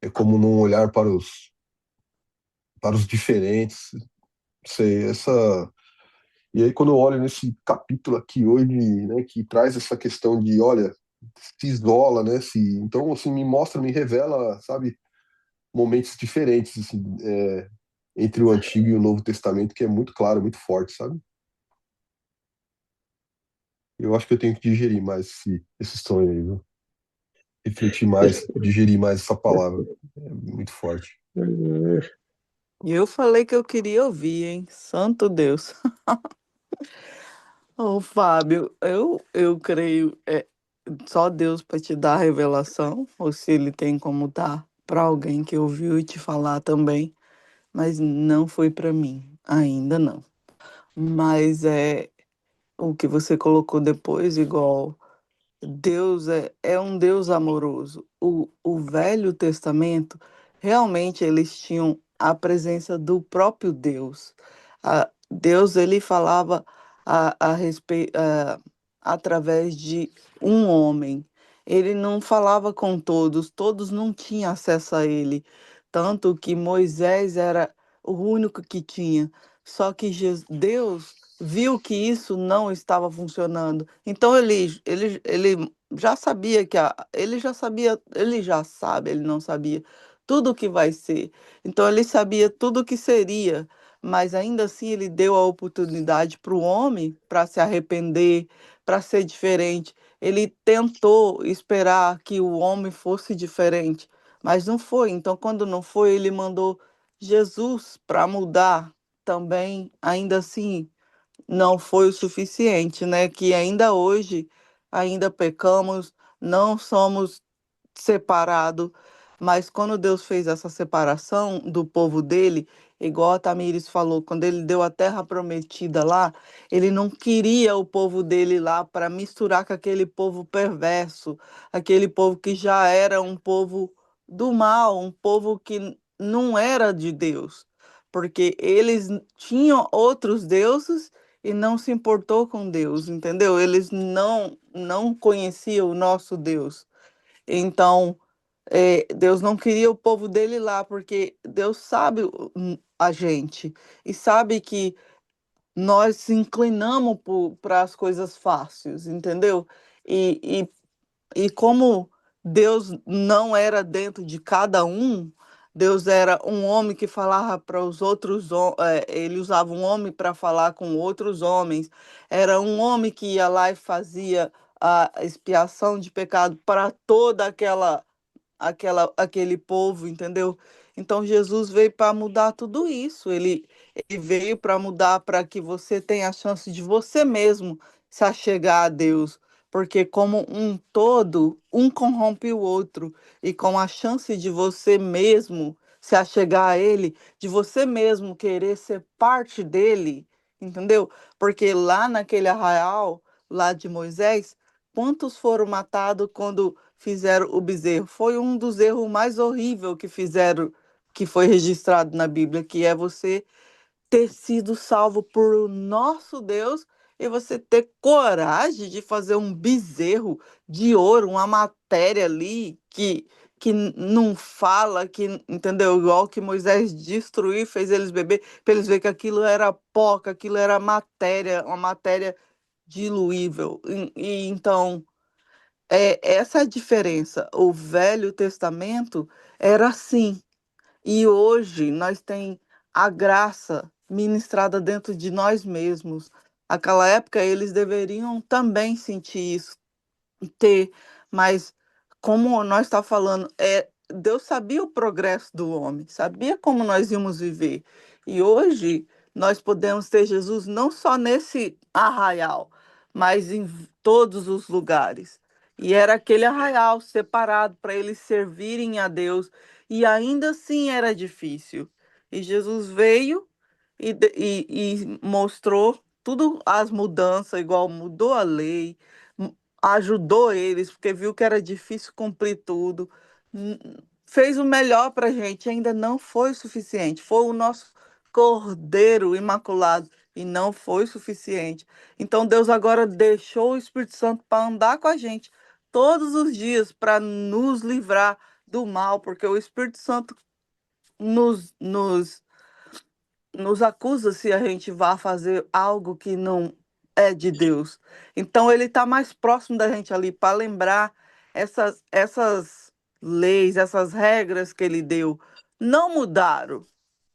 É como não olhar para os diferentes. Sei, essa. E aí quando eu olho nesse capítulo aqui hoje, né, que traz essa questão de, olha, se isola, né? Então, assim, me mostra, me revela, sabe, momentos diferentes, assim, entre o Antigo e o Novo Testamento, que é muito claro, muito forte, sabe? Eu acho que eu tenho que digerir mais esse sonho aí, viu? Refletir mais, digerir mais essa palavra. É muito forte. E eu falei que eu queria ouvir, hein? Santo Deus. Ô, Fábio, eu creio, só Deus para te dar a revelação, ou se ele tem como dar para alguém que ouviu e te falar também, mas não foi para mim, ainda não. Mas é o que você colocou depois, igual Deus é um Deus amoroso. O Velho Testamento, realmente eles tinham a presença do próprio Deus. Deus, ele falava através de um homem. Ele não falava com todos, todos não tinham acesso a ele. Tanto que Moisés era o único que tinha. Só que Deus viu que isso não estava funcionando. Então ele já sabia ele já sabia, ele já sabe, ele não sabia tudo o que vai ser. Então ele sabia tudo o que seria, mas ainda assim ele deu a oportunidade para o homem para se arrepender, para ser diferente. Ele tentou esperar que o homem fosse diferente, mas não foi. Então quando não foi, ele mandou Jesus para mudar também, ainda assim não foi o suficiente, né? Que ainda hoje, ainda pecamos, não somos separados, mas quando Deus fez essa separação do povo dele, igual a Tamires falou, quando ele deu a terra prometida lá, ele não queria o povo dele lá para misturar com aquele povo perverso, aquele povo que já era um povo do mal, um povo que não era de Deus, porque eles tinham outros deuses e não se importou com Deus, entendeu? Eles não conheciam o nosso Deus. Então, Deus não queria o povo dele lá, porque Deus sabe a gente e sabe que nós se inclinamos para as coisas fáceis, entendeu? E, e como Deus não era dentro de cada um, Deus era um homem que falava para os outros, ele usava um homem para falar com outros homens, era um homem que ia lá e fazia a expiação de pecado para toda aquele povo, entendeu? Então Jesus veio para mudar tudo isso. Ele veio para mudar para que você tenha a chance de você mesmo se achegar a Deus, porque como um todo, um corrompe o outro, e com a chance de você mesmo se achegar a Ele, de você mesmo querer ser parte dele, entendeu? Porque lá naquele arraial, lá de Moisés, quantos foram matados quando fizeram o bezerro? Foi um dos erros mais horríveis que fizeram, que foi registrado na Bíblia, que é você ter sido salvo por o nosso Deus e você ter coragem de fazer um bezerro de ouro, uma matéria ali que não fala, que, entendeu? Igual que Moisés destruiu, fez eles beber, para eles verem que aquilo era pó, que aquilo era matéria, uma matéria diluível. Então, essa é a diferença. O Velho Testamento era assim. E hoje nós tem a graça ministrada dentro de nós mesmos. Aquela época eles deveriam também sentir isso, ter, mas como nós está falando, Deus sabia o progresso do homem, sabia como nós íamos viver. E hoje nós podemos ter Jesus não só nesse arraial, mas em todos os lugares. E era aquele arraial separado para eles servirem a Deus, e ainda assim era difícil. E Jesus veio e mostrou tudo as mudanças, igual mudou a lei, ajudou eles, porque viu que era difícil cumprir tudo, n- fez o melhor para a gente, ainda não foi o suficiente. Foi o nosso Cordeiro Imaculado e não foi o suficiente. Então Deus agora deixou o Espírito Santo para andar com a gente todos os dias para nos livrar do mal, porque o Espírito Santo nos, nos, nos acusa se a gente vai fazer algo que não é de Deus. Então ele está mais próximo da gente ali para lembrar essas leis, essas regras que ele deu. Não mudaram,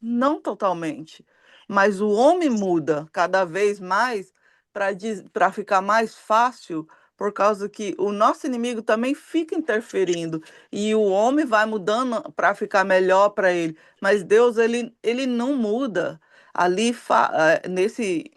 não totalmente, mas o homem muda cada vez mais para ficar mais fácil, por causa que o nosso inimigo também fica interferindo e o homem vai mudando para ficar melhor para ele. Mas Deus, ele não muda. Ali,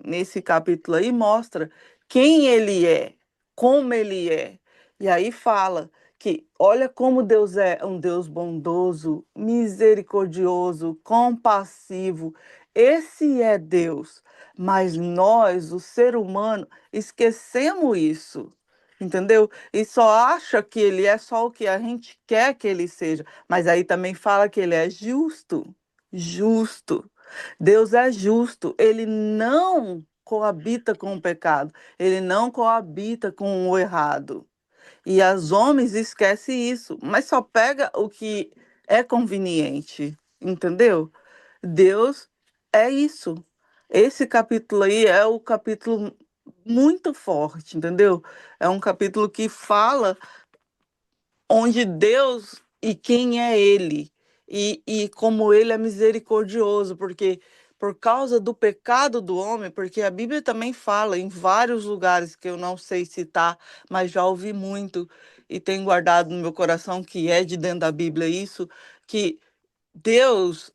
nesse capítulo aí, mostra quem ele é, como ele é. E aí fala que olha como Deus é um Deus bondoso, misericordioso, compassivo. Esse é Deus. Mas nós, o ser humano, esquecemos isso. Entendeu? E só acha que ele é só o que a gente quer que ele seja. Mas aí também fala que ele é justo. Justo. Deus é justo. Ele não coabita com o pecado. Ele não coabita com o errado. E os homens esquecem isso, mas só pega o que é conveniente, entendeu? Deus é isso. Esse capítulo aí é o capítulo muito forte, entendeu? É um capítulo que fala onde Deus e quem é Ele, e como Ele é misericordioso, porque por causa do pecado do homem, porque a Bíblia também fala em vários lugares que eu não sei citar, mas já ouvi muito e tenho guardado no meu coração que é de dentro da Bíblia isso, que Deus,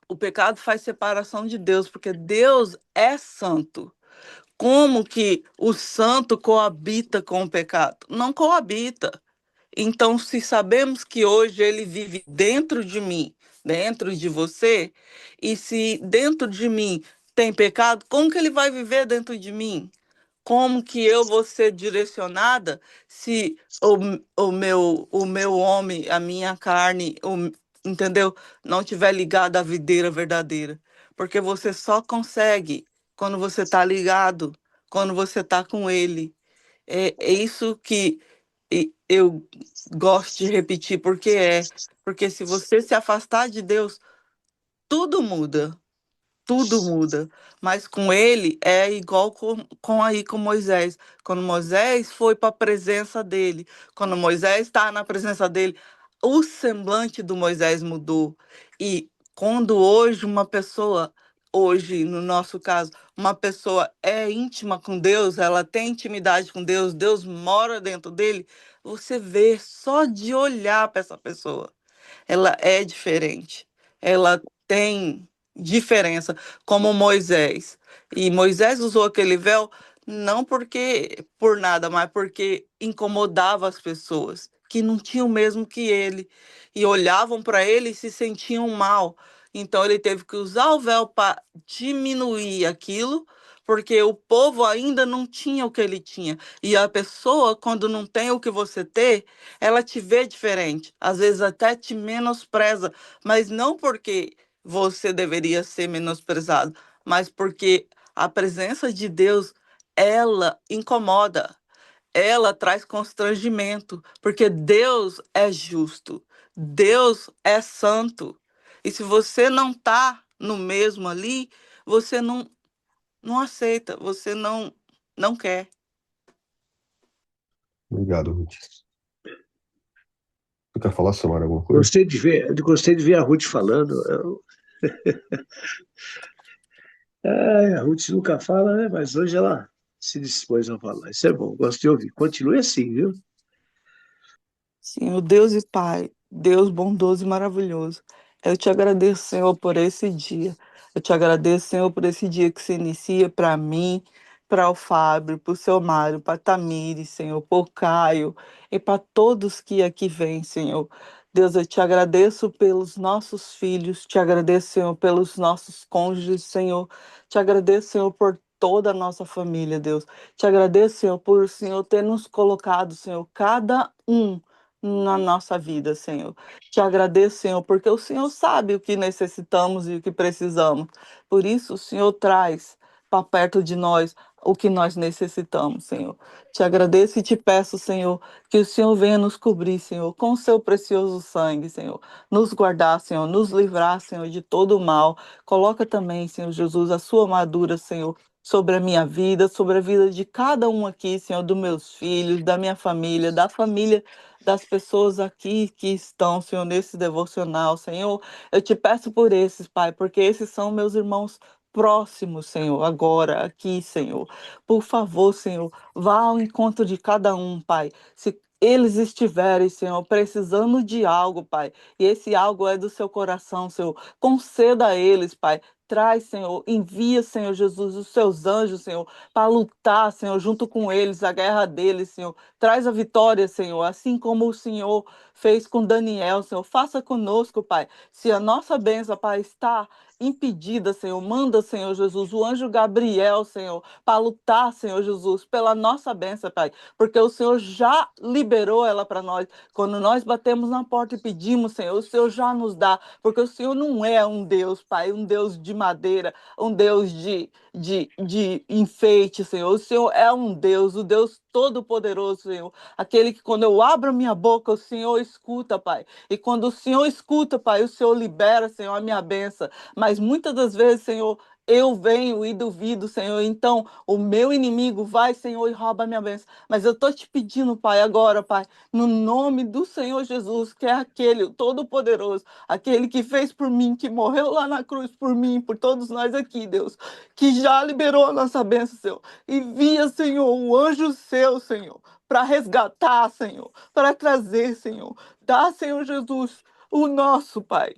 o pecado faz separação de Deus, porque Deus é santo. Como que o santo coabita com o pecado? Não coabita. Então, se sabemos que hoje ele vive dentro de mim, dentro de você, e se dentro de mim tem pecado, como que ele vai viver dentro de mim? Como que eu vou ser direcionada se o meu homem, a minha carne, entendeu? Não tiver ligado à videira verdadeira? Porque você só consegue quando você está ligado, quando você está com ele. É isso que eu gosto de repetir, porque se você se afastar de Deus, tudo muda, tudo muda. Mas com ele é igual com Moisés. Quando Moisés foi para a presença dele, quando Moisés está na presença dele, o semblante do Moisés mudou. E quando hoje uma pessoa, hoje no nosso caso, uma pessoa é íntima com Deus, ela tem intimidade com Deus, Deus mora dentro dele, você vê só de olhar para essa pessoa ela é diferente. Ela tem diferença, como Moisés. E Moisés usou aquele véu não porque por nada, mas porque incomodava as pessoas que não tinham o mesmo que ele e olhavam para ele e se sentiam mal. Então ele teve que usar o véu para diminuir aquilo, porque o povo ainda não tinha o que ele tinha. E a pessoa, quando não tem o que você tem, ela te vê diferente, às vezes até te menospreza, mas não porque você deveria ser menosprezado, mas porque a presença de Deus, ela incomoda, ela traz constrangimento, porque Deus é justo, Deus é santo. E se você não está no mesmo ali, você não aceita, você não quer. Obrigado, Ruth. Você quer falar, Samara, alguma coisa? Gostei de ver a Ruth falando. A Ruth nunca fala, né? Mas hoje ela se dispôs a falar. Isso é bom, gosto de ouvir. Continue assim, viu? Senhor Deus e Pai, Deus bondoso e maravilhoso, eu te agradeço, Senhor, por esse dia. Eu te agradeço, Senhor, por esse dia que se inicia para mim, para o Fábio, para o seu Mário, para a Tamires, Senhor, para o Caio e para todos que aqui vêm, Senhor. Deus, eu te agradeço pelos nossos filhos, te agradeço, Senhor, pelos nossos cônjuges, Senhor. Te agradeço, Senhor, por toda a nossa família, Deus. Te agradeço, Senhor, por o Senhor ter nos colocado, Senhor, cada um na nossa vida, Senhor. Te agradeço, Senhor, porque o Senhor sabe o que necessitamos e o que precisamos. Por isso, o Senhor traz para perto de nós o que nós necessitamos, Senhor. Te agradeço e te peço, Senhor, que o Senhor venha nos cobrir, Senhor, com o seu precioso sangue, Senhor. Nos guardar, Senhor, nos livrar, Senhor, de todo o mal. Coloca também, Senhor Jesus, a sua armadura, Senhor, sobre a minha vida, sobre a vida de cada um aqui, Senhor, dos meus filhos, da minha família, da família das pessoas aqui que estão, Senhor, nesse devocional, Senhor. Eu te peço por esses, Pai, porque esses são meus irmãos próximos, Senhor, agora, aqui, Senhor. Por favor, Senhor, vá ao encontro de cada um, Pai. Se eles estiverem, Senhor, precisando de algo, Pai, e esse algo é do seu coração, Senhor, conceda a eles, Pai. Traz, Senhor, envia, Senhor Jesus, os seus anjos, Senhor, para lutar, Senhor, junto com eles, a guerra deles, Senhor. Traz a vitória, Senhor, assim como o Senhor fez com Daniel, Senhor. Faça conosco, Pai. Se a nossa bênção, Pai, está impedida, Senhor, manda, Senhor Jesus, o anjo Gabriel, Senhor, para lutar, Senhor Jesus, pela nossa bênção, Pai, porque o Senhor já liberou ela para nós. Quando nós batemos na porta e pedimos, Senhor, o Senhor já nos dá, porque o Senhor não é um Deus, Pai, um Deus de madeira, um Deus de enfeite, Senhor. O Senhor é um Deus, o Deus Todo-Poderoso, Senhor. Aquele que quando eu abro minha boca, o Senhor escuta, Pai. E quando o Senhor escuta, Pai, o Senhor libera, Senhor, a minha bênção. Mas muitas das vezes, Senhor, eu venho e duvido, Senhor. Então, o meu inimigo vai, Senhor, e rouba a minha bênção. Mas eu estou te pedindo, Pai, agora, Pai, no nome do Senhor Jesus, que é aquele, o Todo-Poderoso, aquele que fez por mim, que morreu lá na cruz por mim, por todos nós aqui, Deus, que já liberou a nossa bênção, Senhor. Envia, Senhor, o anjo seu, Senhor, para resgatar, Senhor, para trazer, Senhor. Dá, Senhor Jesus, o nosso, Pai.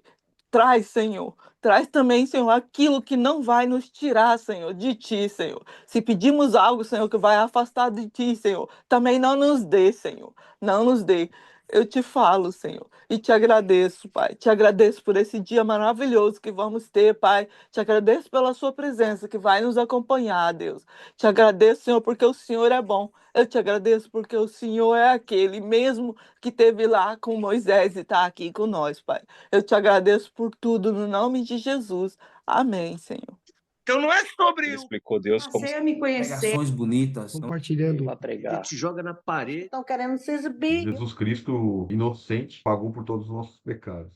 Traz, Senhor. Traz também, Senhor, aquilo que não vai nos tirar, Senhor, de Ti, Senhor. Se pedimos algo, Senhor, que vai afastar de Ti, Senhor, também não nos dê, Senhor. Não nos dê. Eu te falo, Senhor, e te agradeço, Pai. Te agradeço por esse dia maravilhoso que vamos ter, Pai. Te agradeço pela Sua presença que vai nos acompanhar, Deus. Te agradeço, Senhor, porque o Senhor é bom. Eu te agradeço porque o Senhor é aquele mesmo que esteve lá com Moisés e está aqui com nós, Pai. Eu te agradeço por tudo, no nome de Jesus. Amém, Senhor. Então não é sobre Ele explicou Deus como Passei a me conhecer. Pregações bonitas. Compartilhando. para pregar. Ele te joga na parede. Estão querendo se exibir. Jesus Cristo inocente pagou por todos os nossos pecados.